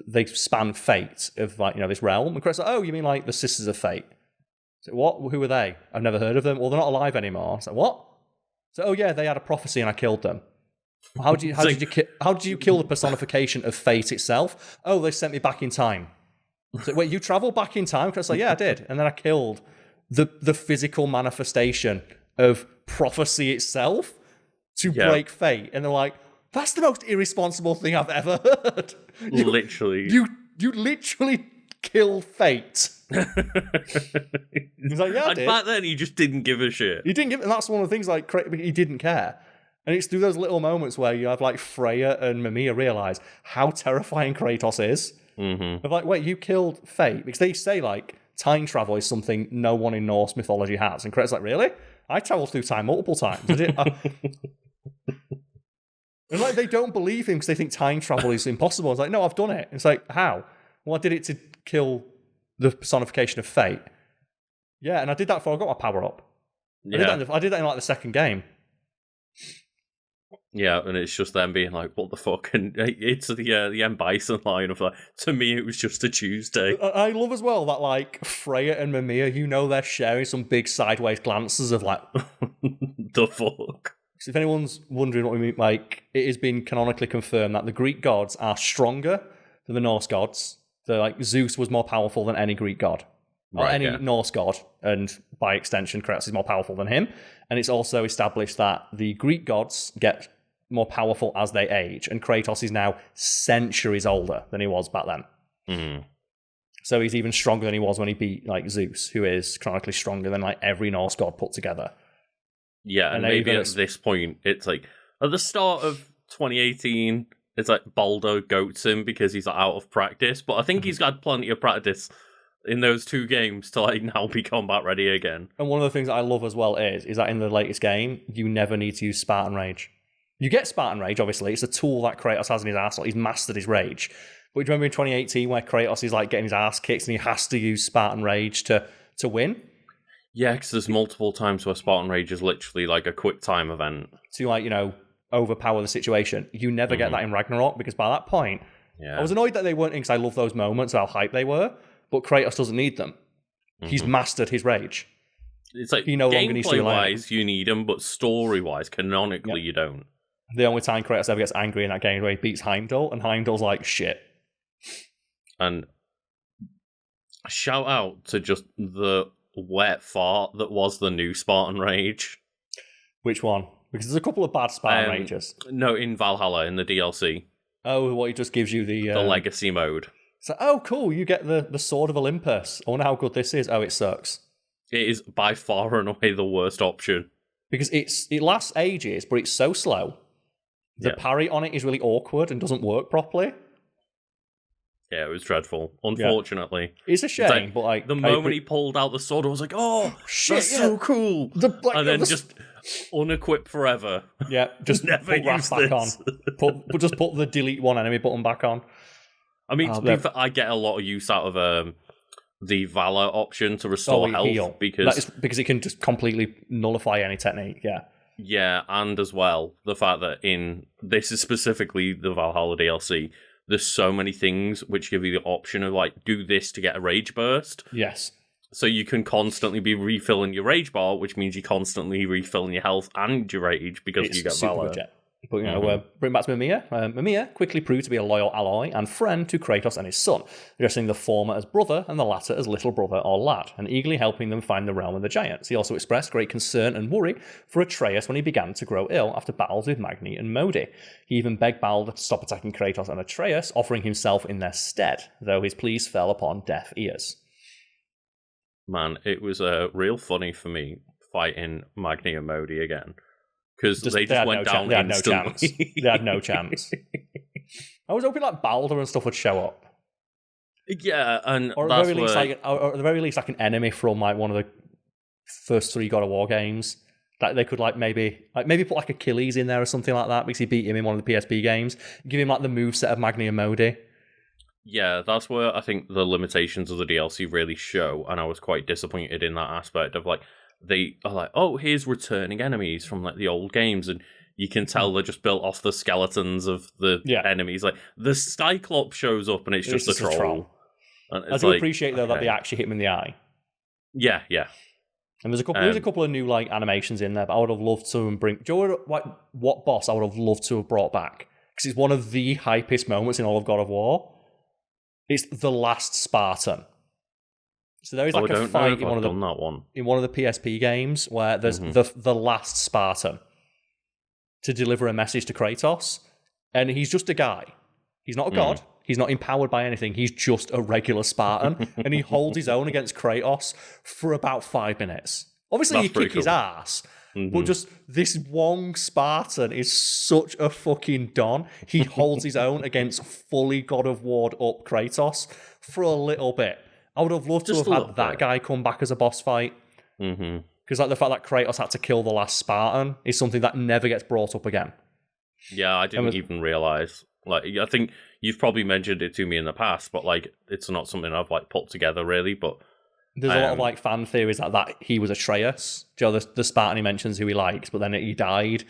they span fate of like this realm. And Kratos like, oh, you mean like the Sisters of Fate? So what? Who are they? I've never heard of them. Well, they're not alive anymore. It's like, what? So oh yeah, they had a prophecy and I killed them. How did you kill the personification of fate itself? Oh, they sent me back in time. So wait, you traveled back in time? Kratos like, yeah, I did, and then I killed the physical manifestation of prophecy itself to break fate. And they're like, that's the most irresponsible thing I've ever heard. You literally kill fate. He's like, yeah, I did. Back then, he just didn't give a shit. He didn't give, and that's one of the things, like, he didn't care. And it's through those little moments where you have, like, Freya and Mimir realize how terrifying Kratos is. Mm-hmm. Of like, wait, you killed fate? Because they say, like, time travel is something no one in Norse mythology has. And Kratos like, really? I traveled through time multiple times. And like, they don't believe him because they think time travel is impossible. It's like, no, I've done it. It's like, how? Well, I did it to kill the personification of fate. Yeah, and I did that before I got my power up. Yeah. I did that in like the second game. Yeah, and it's just them being like, what the fuck? And it's the M. Bison line of like, to me, it was just a Tuesday. I love as well that like Freya and Mimir, they're sharing some big sideways glances of like, the fuck? So if anyone's wondering what we mean, like, it has been canonically confirmed that the Greek gods are stronger than the Norse gods. So like Zeus was more powerful than any Greek god. Or any Norse god, and by extension, Kratos is more powerful than him. And it's also established that the Greek gods get more powerful as they age, and Kratos is now centuries older than he was back then. Mm. So he's even stronger than he was when he beat like Zeus, who is chronically stronger than like every Norse god put together. Yeah, and maybe at this point, it's like at the start of 2018, it's like Baldo goats him because he's out of practice, but I think he's got plenty of practice in those two games to like now be combat ready again. And one of the things that I love as well is that in the latest game, you never need to use Spartan Rage. You get Spartan Rage, obviously. It's a tool that Kratos has in his arsenal. He's mastered his rage. But do you remember in 2018 where Kratos is like getting his ass kicked and he has to use Spartan Rage to win? Yeah, because there's multiple times where Spartan Rage is literally like a quick time event. To like, overpower the situation. You never get that in Ragnarok because by that point, I was annoyed that they weren't in because I love those moments, how hyped they were. But Kratos doesn't need them. He's mastered his rage. It's like, he no longer needs to gameplay-wise, you need them, but story-wise, canonically, you don't. The only time Kratos ever gets angry in that game is where he beats Heimdall, and Heimdall's like, shit. And shout out to just the wet fart that was the new Spartan Rage. Which one? Because there's a couple of bad Spartan Rages. No, in Valhalla, in the DLC. Oh, what, he just gives you the legacy mode. So, oh, cool, you get the Sword of Olympus. I wonder how good this is. Oh, it sucks. It is by far and away the worst option. Because it lasts ages, but it's so slow. The parry on it is really awkward and doesn't work properly. Yeah, it was dreadful, unfortunately. Yeah. It's a shame, but like... The moment he pulled out the sword, I was like, oh, shit, that's so cool! And then just unequip forever. Yeah, just never put Wrath back on. Just put the delete one enemy button back on. I mean, to be fair, I get a lot of use out of the Valor option to restore health. Heal. Because it can just completely nullify any technique, yeah. Yeah, and as well, the fact that this is specifically the Valhalla DLC, there's so many things which give you the option of, like, do this to get a rage burst. Yes. So you can constantly be refilling your rage bar, which means you're constantly refilling your health and your rage because you get Valor. Legit. But, bring back to Mimir. Mimir quickly proved to be a loyal ally and friend to Kratos and his son, addressing the former as brother and the latter as little brother or lad, and eagerly helping them find the realm of the giants. He also expressed great concern and worry for Atreus when he began to grow ill after battles with Magni and Modi. He even begged Balder to stop attacking Kratos and Atreus, offering himself in their stead, though his pleas fell upon deaf ears. Man, it was real funny for me fighting Magni and Modi again. Because they had went down they had instantly. no chance. They had no chance. I was hoping like Balder and stuff would show up. Yeah, and or at the very least, or at the very least, like an enemy from like one of the first 3 God of War games that they could like maybe put like Achilles in there or something like that because he beat him in one of the PSP games. Give him like the moveset of Magni and Modi. Yeah, that's where I think the limitations of the DLC really show, and I was quite disappointed in that aspect of like they are like, oh, here's returning enemies from like the old games, and you can tell they're just built off the skeletons of the enemies. Like the Cyclops shows up and it's just a troll. I do appreciate though that they actually hit him in the eye. Yeah, yeah. And there's a couple of new like animations in there, but I would have loved to bring. Do you know what boss I would have loved to have brought back? Because it's one of the hypest moments in all of God of War. It's the last Spartan. So there is like a fight in one of the PSP games where there's the last Spartan to deliver a message to Kratos, and he's just a guy. He's not a god. He's not empowered by anything. He's just a regular Spartan, and he holds his own against Kratos for about 5 minutes. Obviously, you kick his ass, but just this one Spartan is such a fucking don. He holds his own against fully God of War'd up Kratos for a little bit. I would have loved to have had that guy come back as a boss fight. Because like the fact that Kratos had to kill the last Spartan is something that never gets brought up again. Yeah, I didn't even realize. Like, I think you've probably mentioned it to me in the past, but like, it's not something I've like put together really. But there's a lot of like fan theories that he was Atreus. Joe, the Spartan he mentions who he likes, but then he died.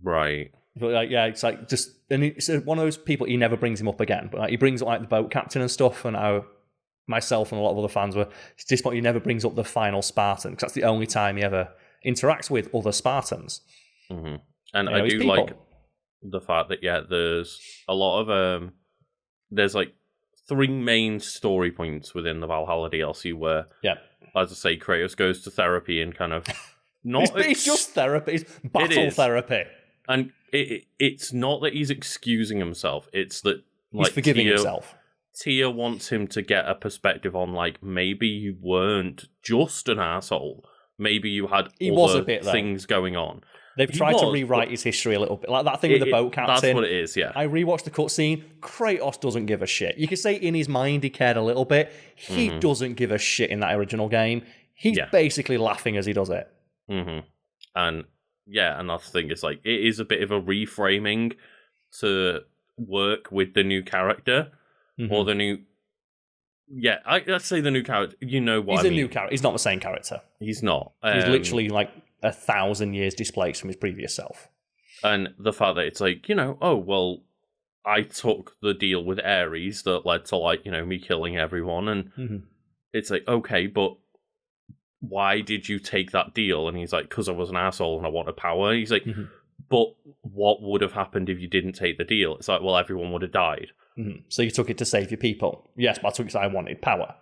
Right. But like, yeah, it's like just, and it's one of those people. He never brings him up again, but like, he brings up like the boat captain and stuff, and how myself and a lot of other fans were at this point. He never brings up the final Spartan because that's the only time he ever interacts with other Spartans. And I do like the fact that there's a lot of there's like 3 main story points within the Valhalla DLC where, as I say, Kratos goes to therapy and kind of not. It's just therapy. It's battle therapy, and it's not that he's excusing himself. It's that like he's forgiving himself. Tia wants him to get a perspective on like maybe you weren't just an asshole. Maybe you had other things going on. They've tried to rewrite his history a little bit. Like that thing with the boat captain. That's what it is, yeah. I rewatched the cutscene. Kratos doesn't give a shit. You could say in his mind he cared a little bit. He doesn't give a shit in that original game. He's basically laughing as he does it. And and I think it's like, it is a bit of a reframing to work with the new character. Or the new... Yeah, let's say the new character. You know what I mean. He's a new character. He's not the same character. He's not. He's literally like 1,000 years displaced from his previous self. And the fact that it's like, oh, well, I took the deal with Ares that led to like, me killing everyone. And it's like, okay, but why did you take that deal? And he's like, because I was an asshole and I wanted power. He's like, but what would have happened if you didn't take the deal? It's like, well, everyone would have died. So you took it to save your people. Yes, but I took it because I wanted power.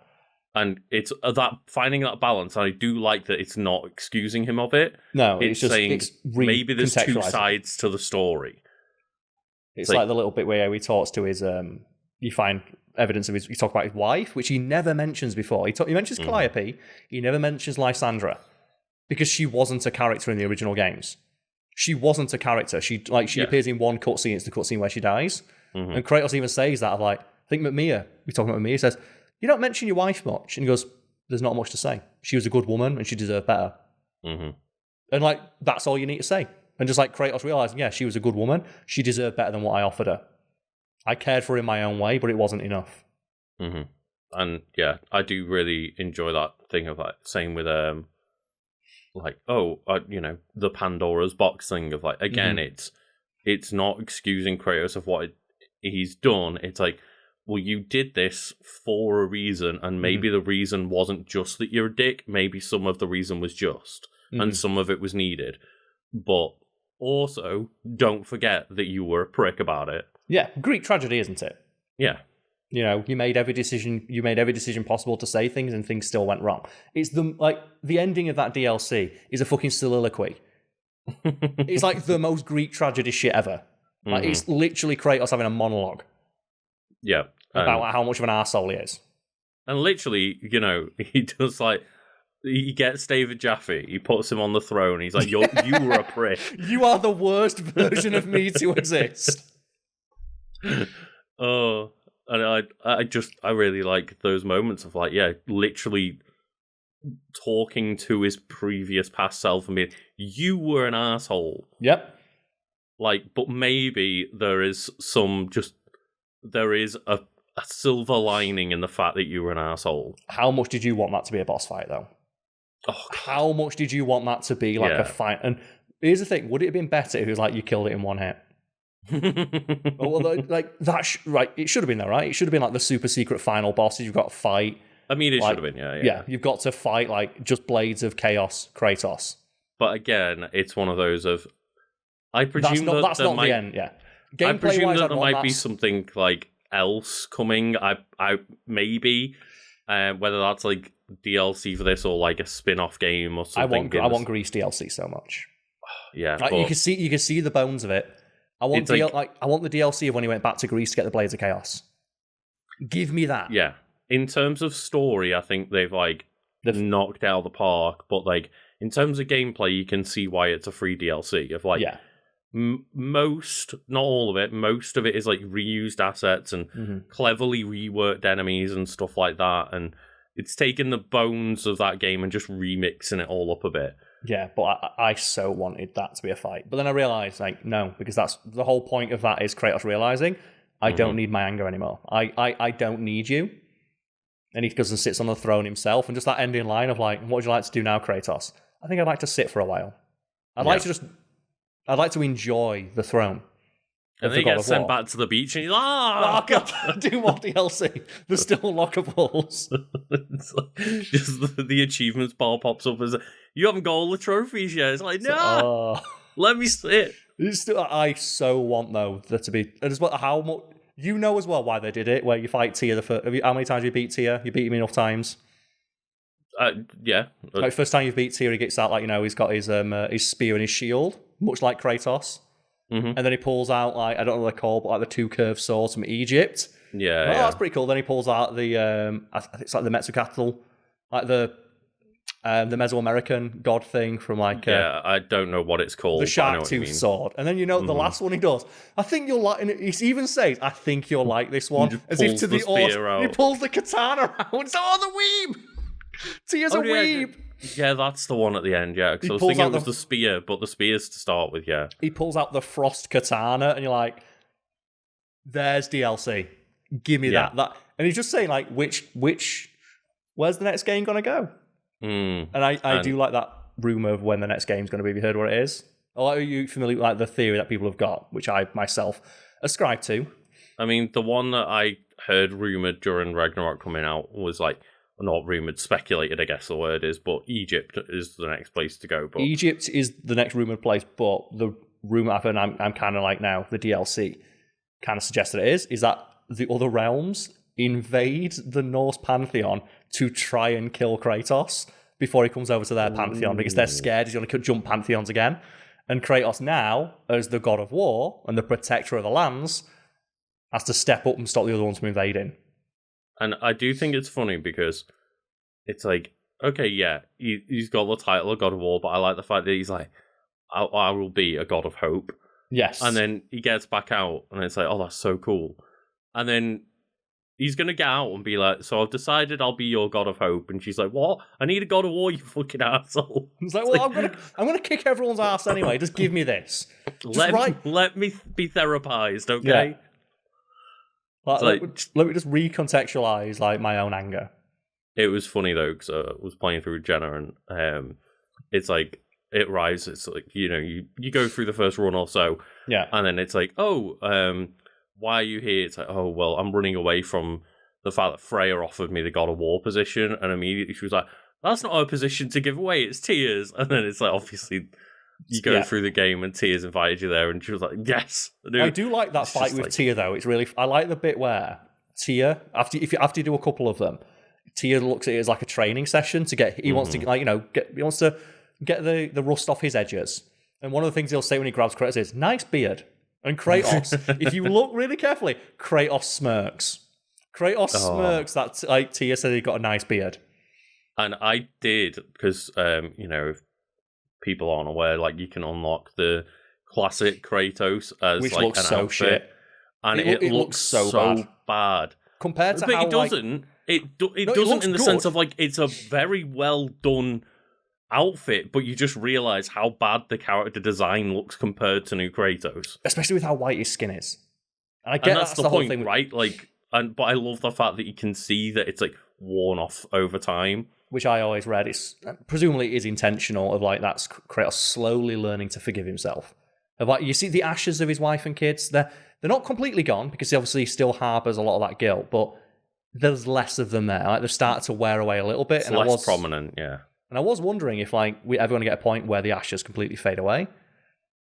And it's that finding that balance. I do like that it's not excusing him of it. No, it's just saying maybe there's 2 sides to the story. It's like the little bit where he talks to his. You find evidence of his. You talk about his wife, which he never mentions before. He mentions Calliope. He never mentions Lysandra because she wasn't a character in the original games. She wasn't a character. She appears in one cutscene. It's the cutscene where she dies. And Kratos even says that of like, I think Mimir, we're talking about Mimir, says, you don't mention your wife much. And he goes, there's not much to say. She was a good woman and she deserved better. And like, that's all you need to say. And just like Kratos realizing, she was a good woman. She deserved better than what I offered her. I cared for her in my own way, but it wasn't enough. And I do really enjoy that thing of like, same with, the Pandora's box thing of like, again, it's not excusing Kratos of what he's done. It's like, well, you did this for a reason, and maybe the reason wasn't just that you're a dick. Maybe some of the reason was just, and some of it was needed. But also, don't forget that you were a prick about it. Yeah, Greek tragedy, isn't it? Yeah. You made every decision possible to say things, and things still went wrong. It's the ending of that DLC is a fucking soliloquy. It's like the most Greek tragedy shit ever. Like it's literally Kratos having a monologue. Yeah. About how much of an arsehole he is. And literally, he does like, he gets David Jaffe, he puts him on the throne, he's like, you were a prick. You are the worst version of me to exist. Oh, and I really like those moments of like, yeah, literally talking to his previous past self and being, you were an asshole. Yep. Like, but maybe there is a silver lining in the fact that you were an asshole. How much did you want that to be a boss fight, though? Oh, how much did you want that to be like a fight? And here's the thing: would it have been better if it was like you killed it in one hit? Well, like that, right? It should have been there, right? It should have been like the super secret final bosses. You've got to fight. I mean, it like, should have been, yeah. You've got to fight like just blades of chaos, Kratos. But again, it's one of those of I presume that's not the end. Yeah, I presume that there might be something like else coming. I maybe whether that's like DLC for this or like a spin-off game or something. I want Grease DLC so much. Yeah, like, you can see the bones of it. I want the DLC of when he went back to Greece to get the Blades of Chaos. Give me that. Yeah. In terms of story, I think they've knocked out of the park. But like in terms of gameplay, you can see why it's a free DLC. Of like most, not all of it, most of it is like reused assets and cleverly reworked enemies and stuff like that. And it's taken the bones of that game and just remixing it all up a bit. Yeah, but I so wanted that to be a fight. But then I realised, like, no, because that's the whole point of that is Kratos realising, I don't need my anger anymore. I don't need you. And he goes and sits on the throne himself. And just that ending line of like, what would you like to do now, Kratos? I think I'd like to sit for a while. I'd like to enjoy the throne. And then he gets sent back to the beach and he's like, oh God, do more DLC. There's still lockables. It's like, just the achievements bar pops up as you haven't got all the trophies yet. It's like, no, let me sit. I so want though there to be how much you know as well why they did it. Where you fight Tyr how many times have you beat Tyr? You beat him enough times. Yeah. Like first time you beat Tyr, he gets out like he's got his spear and his shield, much like Kratos. And then he pulls out like I don't know what they're called, but like the two curved swords from Egypt. Yeah, that's pretty cool. Then he pulls out the I think it's like the Metzalcoatl, like the Mesoamerican god thing from like I don't know what it's called. The shark tooth sword. And then the last one he does. I think you'll like. And he even says, "I think you'll like this one." As if to the spear he pulls the katana out. The weeb. Tyr's a weeb. Yeah, that's the one at the end, yeah. Because I was thinking it was the spear, but the spear's to start with, yeah. He pulls out the frost katana, and you're like, there's DLC. Give me that. And he's just saying, like, where's the next game going to go? And I do like that rumour of when the next game's going to be. Have you heard what it is? Or are you familiar with like, the theory that people have got, which I myself ascribe to? I mean, the one that I heard rumoured during Ragnarok coming out was like, not rumoured, speculated, I guess the word is, but Egypt is the next place to go. But Egypt is the next rumoured place, but the rumour I've heard, I'm kind of like now, the DLC kind of suggests that it is that the other realms invade the Norse pantheon to try and kill Kratos before he comes over to their pantheon, because they're scared he's going to jump pantheons again. And Kratos now, as the god of war and the protector of the lands, has to step up and stop the other ones from invading. And I do think it's funny because it's like, okay, yeah, he's got the title of God of War, but I like the fact that he's like, I will be a God of Hope. Yes. And then he gets back out, and it's like, oh, that's so cool. And then he's going to get out and be like, so I've decided I'll be your God of Hope. And she's like, what? I need a God of War, you fucking asshole. He's like, well, I'm gonna kick everyone's ass anyway. Just give me this. Let me be therapized, okay? Yeah. Let me just recontextualize like my own anger. It was funny though because I was playing through Jenna and it's like it arrives. It's like you go through the first run or so, and then it's like why are you here? It's like well I'm running away from the fact that Freya offered me the God of War position, and immediately she was like that's not her position to give away. It's Tyr's, and then it's like obviously. You go through the game and Tyr's invited you there, and she was like, "Yes." I do like that fight with Tyr though. It's really I like the bit where Tyr after you do a couple of them, Tyr looks at it as like a training session to get. He wants to get the rust off his edges. And one of the things he'll say when he grabs Kratos is "nice beard." And Kratos, if you look really carefully, Kratos smirks. Smirks that like Tyr said he got a nice beard. And I did, because, if people aren't aware, like, you can unlock the classic Kratos as, Which like, looks an so outfit. shit. And it looks so bad. Compared to but how, it doesn't. It doesn't in the sense of, like, it's a very well done outfit, but you just realise how bad the character design looks compared to new Kratos. Especially with how white his skin is. And I get that's the whole point, thing right? Like, but I love the fact that you can see that it's, like, worn off over time. Which I always read, it's presumably is intentional, of like that's Kratos slowly learning to forgive himself. Of like, you see the ashes of his wife and kids, they're not completely gone, because he obviously still harbours a lot of that guilt, but there's less of them there. Like, they've started to wear away a little bit. It's less prominent, yeah. And I was wondering if like we ever going to get a point where the ashes completely fade away.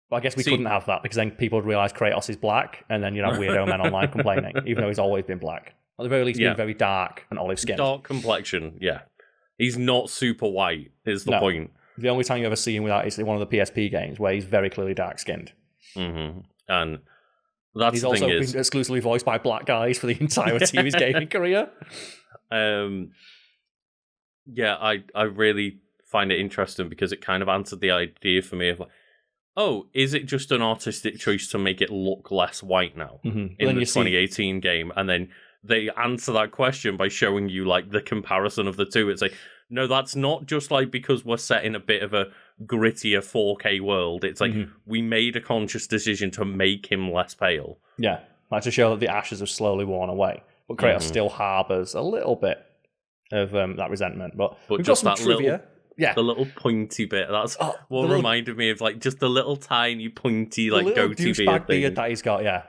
But I guess we couldn't have that, because then people would realise Kratos is black, and then you'd have weirdo men online complaining, even though he's always been black. At the very least, being very dark and olive skinned. Dark complexion, yeah. He's not super white, is the point. The only time you ever see him without is in one of the PSP games, where he's very clearly dark-skinned. Mm-hmm. And that's he's the also thing is... been exclusively voiced by black guys for the entirety of his gaming career. Yeah, I really find it interesting, because it kind of answered the idea for me of like, oh, is it just an artistic choice to make it look less white now in the 2018 game? And then they answer that question by showing you like the comparison of the two. It's like, no, that's not just like because we're set in a bit of a grittier 4K world. It's like we made a conscious decision to make him less pale. Yeah, like to show that the ashes have slowly worn away, but Kratos still harbours a little bit of that resentment. But we've got some trivia. The little pointy bit. That's what reminded me of like just the little tiny pointy like goatee beard that he's got. Yeah,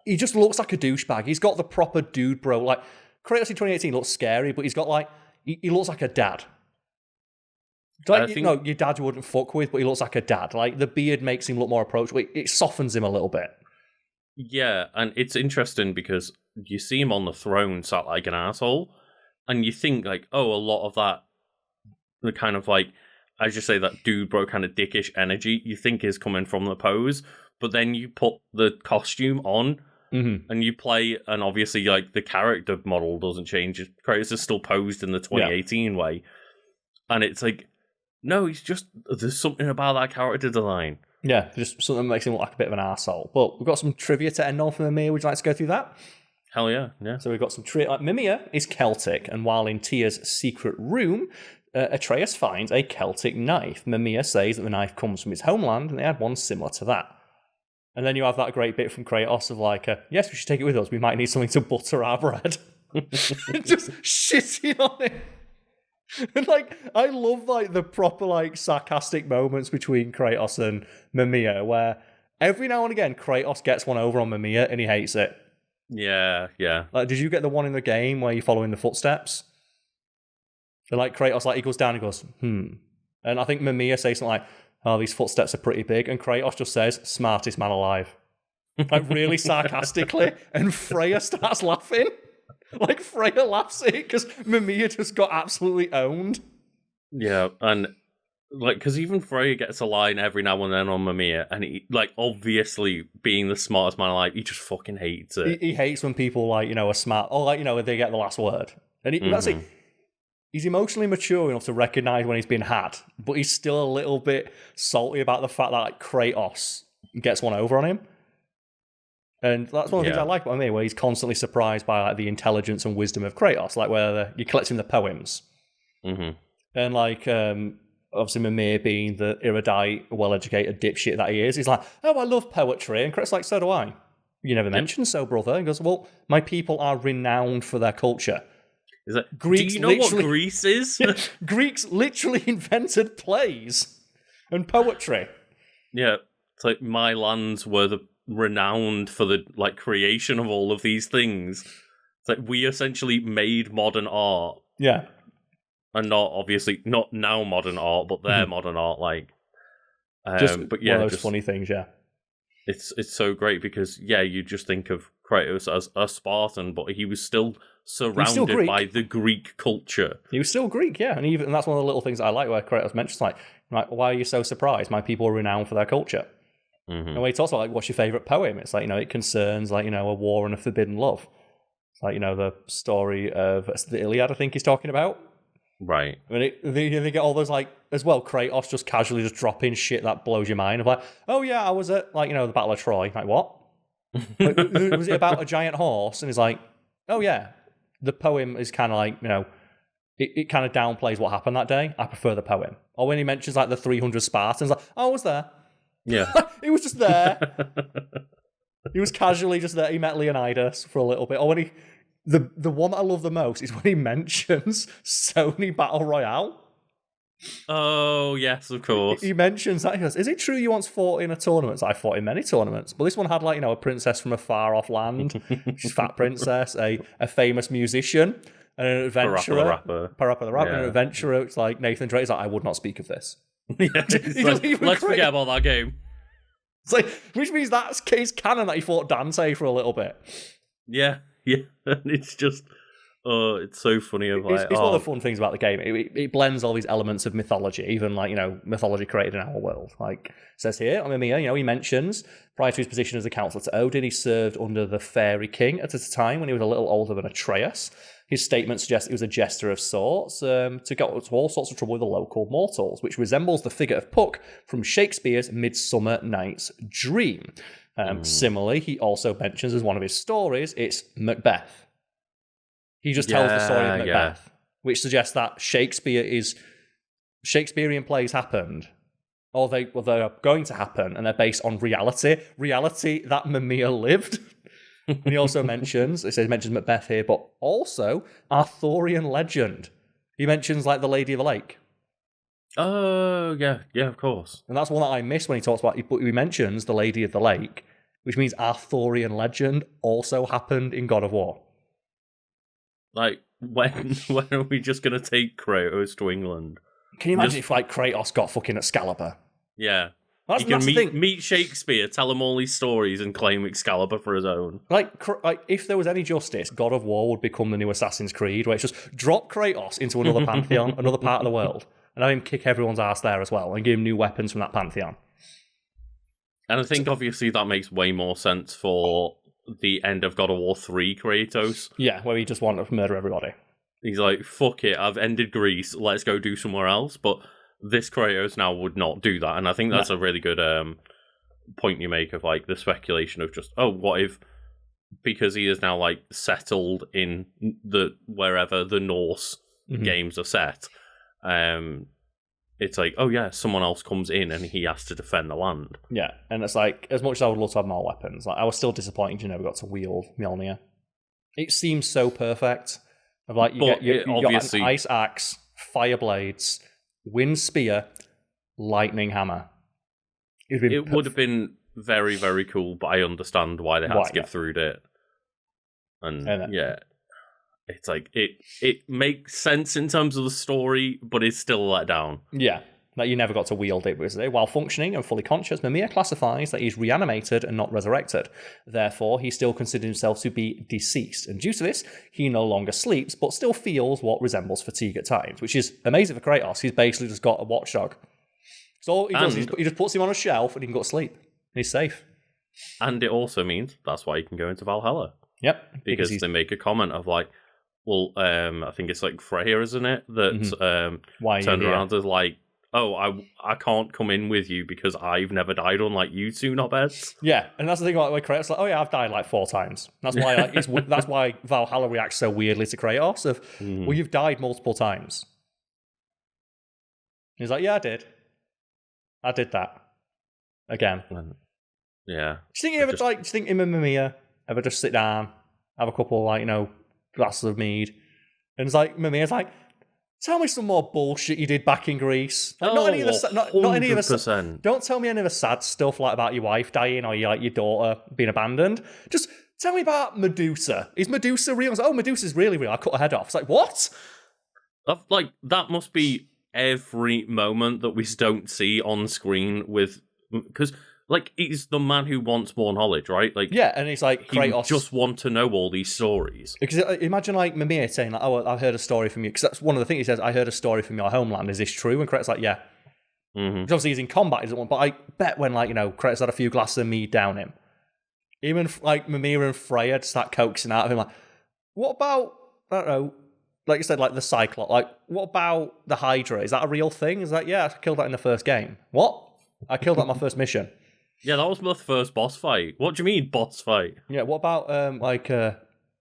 he just looks like a douchebag. He's got the proper dude bro. Like Kratos in 2018 looks scary, but he's got like he looks like a dad. Like your dad you wouldn't fuck with, but he looks like a dad. Like the beard makes him look more approachable. It softens him a little bit. Yeah, and it's interesting because you see him on the throne sat like an asshole, and you think like, oh, a lot of that, the kind of like, I just say that dude bro kind of dickish energy you think is coming from the pose, but then you put the costume on. And you play, and obviously, like, the character model doesn't change. Kratos is still posed in the 2018 way. And it's like, no, there's something about that character design. Yeah, just something that makes him look like a bit of an arsehole. But we've got some trivia to end on for Mimir. Would you like to go through that? Hell yeah. So we've got some trivia. Like, Mimir is Celtic, and while in Tyr's secret room, Atreus finds a Celtic knife. Mimir says that the knife comes from his homeland, and they had one similar to that. And then you have that great bit from Kratos of like, yes, we should take it with us. We might need something to butter our bread. Just shitting on it. And like, I love like the proper like sarcastic moments between Kratos and Mimir, where every now and again Kratos gets one over on Mimir and he hates it. Yeah. Like, did you get the one in the game where you're following the footsteps? They're like Kratos, like he goes down and goes, And I think Mimir says something like, oh, these footsteps are pretty big. And Kratos just says, smartest man alive. Like, really sarcastically. And Freya starts laughing. Like, Freya laughs at it because Mimir just got absolutely owned. Yeah, and, like, because even Freya gets a line every now and then on Mimir, and he, like, obviously, being the smartest man alive, he just fucking hates it. He hates when people, like, are smart, or, like, they get the last word. And that's it. He's emotionally mature enough to recognise when he's been had, but he's still a little bit salty about the fact that like Kratos gets one over on him. And that's one of the things I like about him, where he's constantly surprised by like the intelligence and wisdom of Kratos, like where you're collecting the poems. And like, obviously Mimir being the erudite, well-educated dipshit that he is, he's like, oh, I love poetry. And Kratos like, so do I. You never mentioned so, brother. He goes, well, my people are renowned for their culture. Is that, Greeks, do you know what Greece is? Greeks literally invented plays and poetry. Yeah, it's like my lands were renowned for the like creation of all of these things. It's like we essentially made modern art. Yeah, and not now modern art, but their modern art. Like, but yeah, one of those funny things. Yeah, it's so great because you just think of Kratos as a Spartan, but he was still surrounded by the Greek culture. He was still Greek, yeah. And that's one of the little things I like where Kratos mentions, like, why are you so surprised? My people are renowned for their culture. And when he talks about, like, what's your favourite poem? It's like, it concerns, like, a war and a forbidden love. It's like, the story of the Iliad, I think he's talking about. Right. I mean, they get all those, like, as well, Kratos just casually just dropping shit that blows your mind. Of like, oh yeah, I was at, like, the Battle of Troy. Like, what? Like, was it about a giant horse? And he's like, oh yeah. The poem is kind of like, it kind of downplays what happened that day. I prefer the poem. Or when he mentions, like, the 300 Spartans, like, oh, I was there. Yeah. He was just there. He was casually just there. He met Leonidas for a little bit. Or when the one that I love the most is when he mentions Sony Battle Royale. Oh, yes, of course. He mentions that. He goes, is it true you once fought in a tournament? I fought in many tournaments. But this one had, like, a princess from a far-off land. She's a fat princess, a famous musician, and an adventurer. Parappa the Rapper. An adventurer. It's like Nathan Drake's like, I would not speak of this. Yeah, let's forget about that game. It's like, which means that's case canon that he fought Dante for a little bit. Yeah. It's just, it's so funny. It's one of the fun things about the game. It blends all these elements of mythology, even like, mythology created in our world. Like, it says here, on Mimir, he mentions, prior to his position as a counselor to Odin, he served under the Fairy King at a time when he was a little older than Atreus. His statement suggests he was a jester of sorts, to get into all sorts of trouble with the local mortals, which resembles the figure of Puck from Shakespeare's Midsummer Night's Dream. Similarly, he also mentions as one of his stories, it's Macbeth. He just tells the story of Macbeth, which suggests that Shakespearean plays happened, or they're going to happen, and they're based on reality that Mimir lived. And he also mentions Macbeth here, but also Arthurian legend. He mentions, like, the Lady of the Lake. Oh, yeah, of course. And that's one that I missed when he talks about, he mentions the Lady of the Lake, which means Arthurian legend also happened in God of War. Like, when are we just going to take Kratos to England? Can you imagine if, like, Kratos got fucking Excalibur? Yeah. That's the thing. Meet Shakespeare, tell him all these stories, and claim Excalibur for his own. Like, if there was any justice, God of War would become the new Assassin's Creed, where it's just drop Kratos into another pantheon, another part of the world, and have him kick everyone's ass there as well, and give him new weapons from that pantheon. And I think, obviously, that makes way more sense for the end of God of War 3 Kratos. Yeah, where he just wanted to murder everybody. He's like, fuck it, I've ended Greece, let's go do somewhere else, but this Kratos now would not do that, and I think that's a really good point you make of, like, the speculation of just, what if, because he is now, like, settled in wherever the Norse games are set, it's like, someone else comes in and he has to defend the land. Yeah, and it's like, as much as I would love to have more weapons, like, I was still disappointed you never got to wield Mjolnir. It seems so perfect. Of, like, you got an ice axe, fire blades, wind spear, lightning hammer. It would have been very, very cool, but I understand why they had to get through it. And it's like, it makes sense in terms of the story, but it's still let down. Yeah, that you never got to wield it. While functioning and fully conscious, Mimir classifies that he's reanimated and not resurrected. Therefore, he still considers himself to be deceased. And due to this, he no longer sleeps, but still feels what resembles fatigue at times, which is amazing for Kratos. He's basically just got a watchdog. So all he does is he just puts him on a shelf and he can go to sleep. And he's safe. And it also means that's why he can go into Valhalla. Yep. Because they make a comment of, like, well, I think it's like Freya, isn't it? That turned around as like, I can't come in with you because I've never died, unlike you two knobheads. Yeah, and that's the thing about like Kratos. Like, I've died like 4 times. That's why that's why Valhalla reacts so weirdly to Kratos. Well, you've died multiple times. He's like, yeah, I did that again. Yeah. Do you think him and Mimir ever just sit down, have a couple glasses of mead, and it's like Mimir's like, tell me some more bullshit you did back in Greece. Like, not any of the don't tell me any of the sad stuff like about your wife dying or your daughter being abandoned. Just tell me about Medusa. Is Medusa real? It's like, Medusa's really real. I cut her head off. It's like, what? Like, that must be every moment that we don't see on screen because like, he's the man who wants more knowledge, right? Like, yeah, and he's like, Kratos just want to know all these stories. Because imagine like Mimir saying, like, "Oh, I've heard a story from you." Because that's one of the things he says. I heard a story from your homeland. Is this true? And Kratos like, yeah. Because obviously he's in combat. He doesn't want. But I bet when Kratos had a few glasses of mead down him, even like Mimir and Freya start coaxing out of him like, What about, I don't know, like you said, like the Cyclops? Like, what about the Hydra? Is that a real thing? Is that, yeah, I killed that in the first game. What? I killed that in my first mission. Yeah, that was my first boss fight. What do you mean, boss fight? Yeah, what about,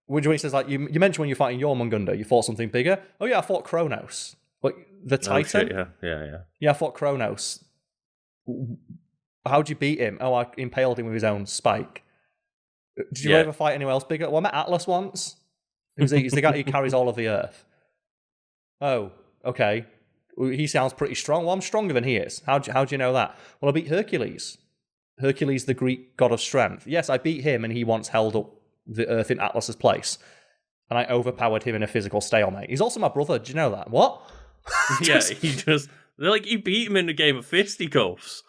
when he says, like, you mentioned when you're fighting Jormungandr, you fought something bigger. Oh, yeah, I fought Kronos. Like, the Titan? Oh, shit, yeah. Yeah, I fought Kronos. How'd you beat him? Oh, I impaled him with his own spike. Did you ever fight anyone else bigger? Well, I met Atlas once. He's the guy who carries all of the Earth. Oh, okay. He sounds pretty strong. Well, I'm stronger than he is. How do you know that? Well, I beat Hercules. Hercules, the Greek god of strength. Yes, I beat him, and he once held up the Earth in Atlas's place. And I overpowered him in a physical stalemate. He's also my brother. Do you know that? What? Yeah, he beat him in a game of fisticuffs.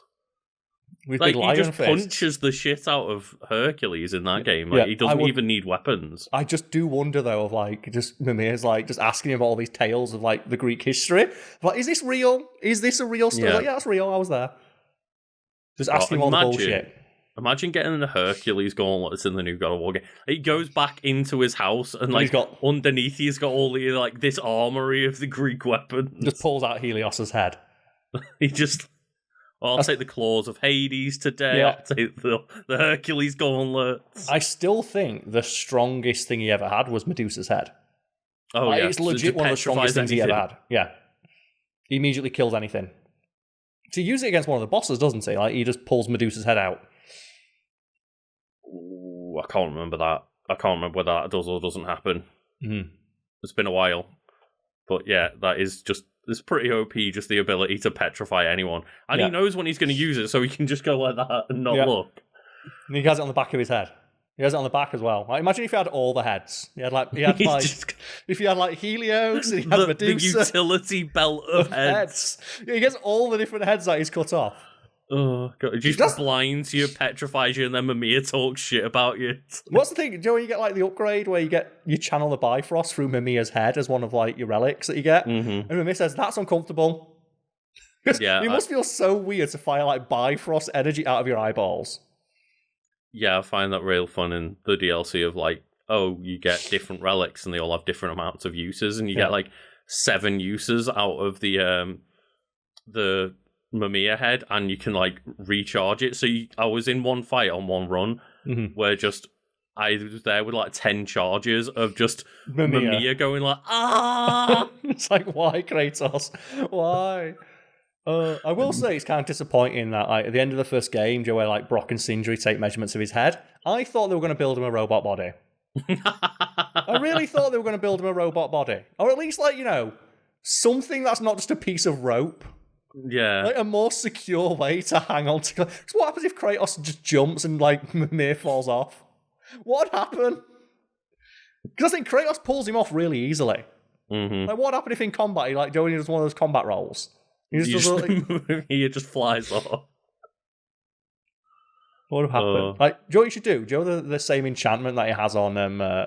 With like, big he lion just fist. punches the shit out of Hercules in that game. Like, he doesn't even need weapons. I just do wonder, though, of, like, just Mimir's, like, just asking him about all these tales of, like, the Greek history. Like, is this real? Is this a real story? Yeah. Like, yeah, that's real. I was there. Just asking him all the bullshit. Imagine getting the Hercules gauntlet in the new God of War game. He goes back into his house and like underneath he's got all the like this armory of the Greek weapons. Just pulls out Helios's head. He just, I'll take the claws of Hades today. Yeah. I'll take the Hercules gauntlets. I still think the strongest thing he ever had was Medusa's head. Oh yeah, it's legit one of the strongest things he ever had. Yeah, he immediately kills anything. So he uses it against one of the bosses, doesn't he? Like he just pulls Medusa's head out. Ooh, I can't remember that. I can't remember whether that does or doesn't happen. Mm-hmm. It's been a while, but yeah, that is just. It's pretty OP, just the ability to petrify anyone. And he knows when he's going to use it, so he can just go like that and not look. And he has it on the back of his head. He has it on the back as well. Like, imagine if he had all the heads. He had if he had like Helios and he had Medusa. The utility belt of heads. Yeah, he gets all the different heads that he's cut off. Oh god! He just blinds you, petrifies you, and then Mimir talks shit about you. What's the thing, Joe? You get like the upgrade where you channel the Bifrost through Mimir's head as one of like your relics that you get, and Mimir says that's uncomfortable. Yeah, it must feel so weird to fire like Bifrost energy out of your eyeballs. Yeah, I find that real fun in the DLC of like, oh, you get different relics and they all have different amounts of uses, and you get like 7 uses out of the Mimir head, and you can like recharge it. So I was in one fight on one run where I was there with like 10 charges of just Mimir going like, ah! It's like, why, Kratos? Why? I will say it's kind of disappointing that like, at the end of the first game, where like Brock and Sindri take measurements of his head, I thought they were going to build him a robot body. I really thought they were going to build him a robot body. Or at least like, something that's not just a piece of rope. Yeah. Like a more secure way to hang on to. Because what happens if Kratos just jumps and like Mimir falls off? What would happen? Because I think Kratos pulls him off really easily. Mm-hmm. Like what happened if in combat he like does one of those combat rolls? He just flies off. What would have happened? Like, do you know what you should do? Do you know the same enchantment that he has on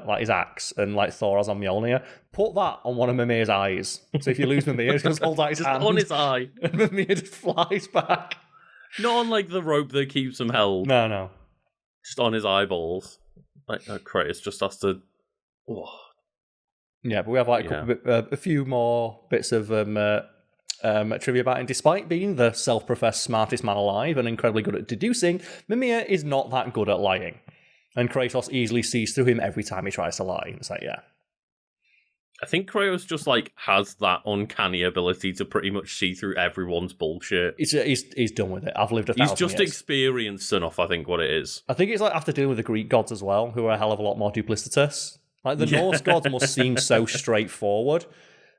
like his axe and like Thor has on Mjolnir? Put that on one of Mimir's eyes. So if you lose Mimir, he just holds out his hand. On his eye. And Mimir just flies back. Not on like the rope that keeps him held. No. Just on his eyeballs. Like, Kratos just has to... Oh. Yeah, but we have like a few more bits of trivia about him. Despite being the self-professed smartest man alive and incredibly good at deducing, Mimir is not that good at lying. And Kratos easily sees through him every time he tries to lie. It's like, yeah. I think Kratos just like has that uncanny ability to pretty much see through everyone's bullshit. He's done with it. I've lived 1,000 years. He's just experienced enough, I think, what it is. I think it's like after dealing with the Greek gods as well, who are a hell of a lot more duplicitous. Like the Norse gods must seem so straightforward.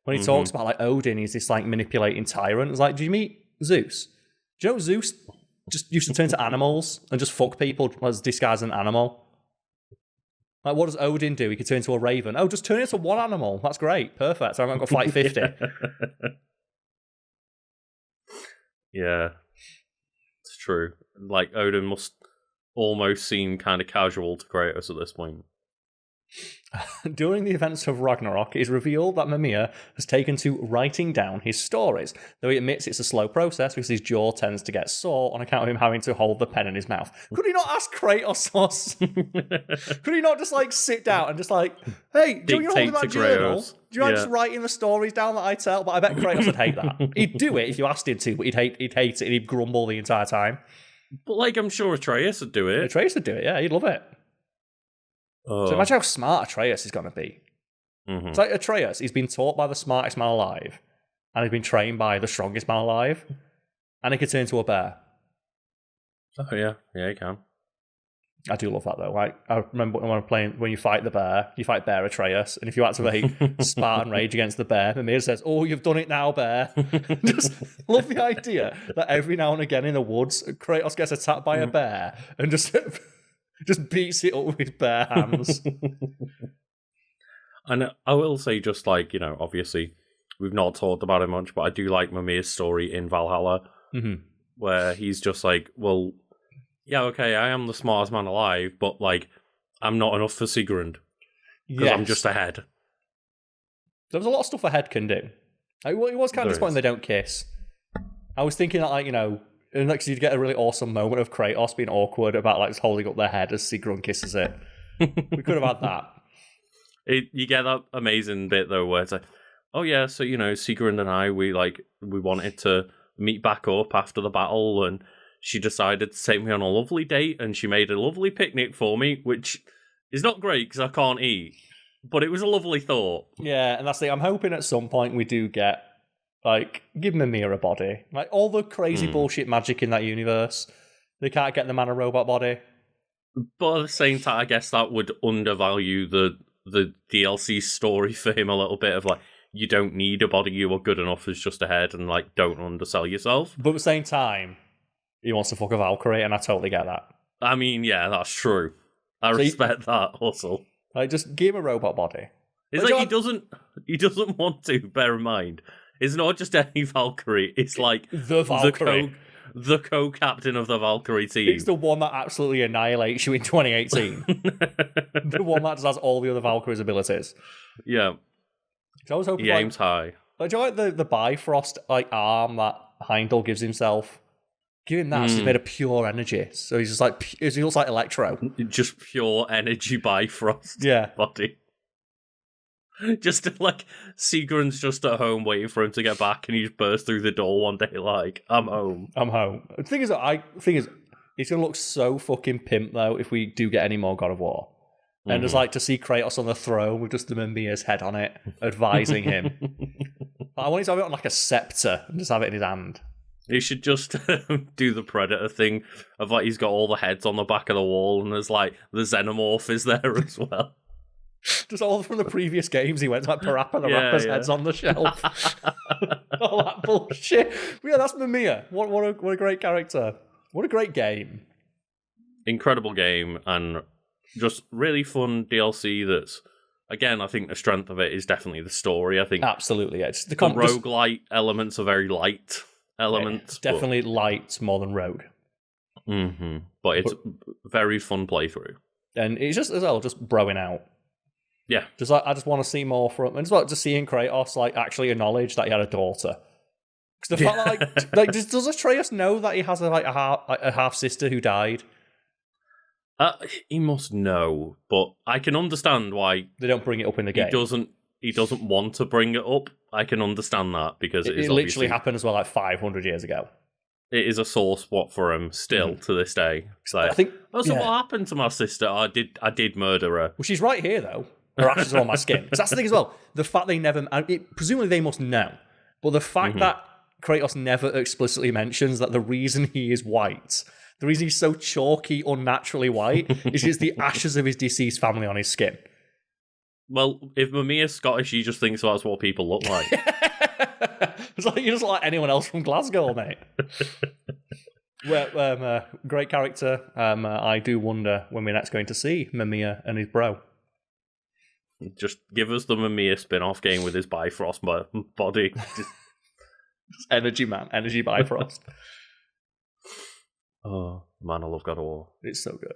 When he talks about like Odin, he's this like manipulating tyrant. It's like, do you meet Zeus? Do you know Zeus just used to turn to animals and just fuck people as disguised as an animal? Like, what does Odin do? He could turn into a raven. Oh, just turn into one animal. That's great. Perfect. So I'm going to go fight 50. Yeah. It's true. Like, Odin must almost seem kind of casual to Kratos at this point. During the events of Ragnarok, it is revealed that Mimir has taken to writing down his stories, though he admits it's a slow process because his jaw tends to get sore on account of him having to hold the pen in his mouth. Could he not ask Kratos? Could he not just like sit down and just like, hey, do you hold that journal? Do you like just writing the stories down that I tell? But I bet Kratos would hate that. He'd do it if you asked him to, but he'd hate it and he'd grumble the entire time. But like, I'm sure Atreus would do it. Atreus would do it, yeah, he'd love it. So imagine how smart Atreus is going to be. Mm-hmm. It's like Atreus, he's been taught by the smartest man alive, and he's been trained by the strongest man alive, and he could turn into a bear. Oh yeah, he can. I do love that though. Like, I remember when you fight the bear, you fight Bear Atreus, and if you activate Spartan Rage against the bear, Mimir says, "Oh, you've done it now, bear." Just love the idea that every now and again in the woods, Kratos gets attacked by a bear and just beats it up with his bare hands. And I will say, just like, obviously, we've not talked about it much, but I do like Mimir's story in Valhalla, where he's just like, well, yeah, okay, I am the smartest man alive, but, like, I'm not enough for Sigrun, because I'm just ahead. There's a lot of stuff a head can do. It was kind of disappointing they don't kiss. I was thinking that, like, and next you'd get a really awesome moment of Kratos being awkward about like holding up their head as Sigrun kisses it. We could have had that. You get that amazing bit though where it's like, oh yeah, so Sigrun and I we wanted to meet back up after the battle, and she decided to take me on a lovely date, and she made a lovely picnic for me, which is not great because I can't eat, but it was a lovely thought. Yeah, and that's the thing. I'm hoping at some point we do get. Like, give Mimir a body. Like, all the crazy bullshit magic in that universe, they can't get the man a robot body. But at the same time, I guess that would undervalue the DLC story for him a little bit of, like, you don't need a body, you are good enough as just a head, and, like, don't undersell yourself. But at the same time, he wants to fuck a Valkyrie, and I totally get that. I mean, yeah, that's true. I respect that hustle. Like, just give him a robot body. It's like he doesn't want to, bear in mind. It's not just any Valkyrie. It's like the Valkyrie, the co-captain of the Valkyrie team. It's the one that absolutely annihilates you in 2018. The one that just has all the other Valkyrie's abilities. Yeah. So I was hoping he aims high. Like, do you like the Bifrost arm that Heimdall gives himself? Give him that. So he's made of pure energy. So he's just like he looks like Electro. Just pure energy Bifrost. Yeah. Body. Just like Sigrun's just at home waiting for him to get back, and he just bursts through the door one day like, I'm home. The thing is, it's gonna look so fucking pimp though if we do get any more God of War, and just like to see Kratos on the throne with just the Mimir's head on it, advising him. I want him to have it on like a scepter and just have it in his hand. He should just do the Predator thing of like he's got all the heads on the back of the wall, and there's like the Xenomorph is there as well. Just all from the previous games, he went to like Parappa the Rapper's heads on the shelf. All that bullshit. But yeah, that's Mimir. What a great character. What a great game. Incredible game, and just really fun DLC that's, again, I think the strength of it is definitely the story. I think absolutely, yeah. The roguelite elements are very light elements. Yeah, definitely light more than rogue. But it's very fun playthrough. And it's just, as well, just broing out. Yeah. Just like, I just want to see more from him. And it's like just seeing Kratos like actually acknowledge that he had a daughter. Because the fact that like does Atreus know that he has a half sister who died? He must know, but I can understand why they don't bring it up in the game. He doesn't want to bring it up. I can understand that because it literally happened as well, like 500 years ago. It is a sore spot for him still to this day. So I think. What happened to my sister? I did murder her. Well, she's right here though. Her ashes are on my skin. Because that's the thing as well. The fact they never... presumably they must know. But the fact that Kratos never explicitly mentions that the reason he is white, the reason he's so chalky, unnaturally white, is just the ashes of his deceased family on his skin. Well, if Mimir's Scottish, he just thinks that's what people look like. It's like you just like anyone else from Glasgow, mate. Well, great character. I do wonder when we're next going to see Mimir and his bro. Just give us the Mimir spin-off game with his Bifrost body. Just energy Bifrost. Oh, man, I love God of War. It's so good.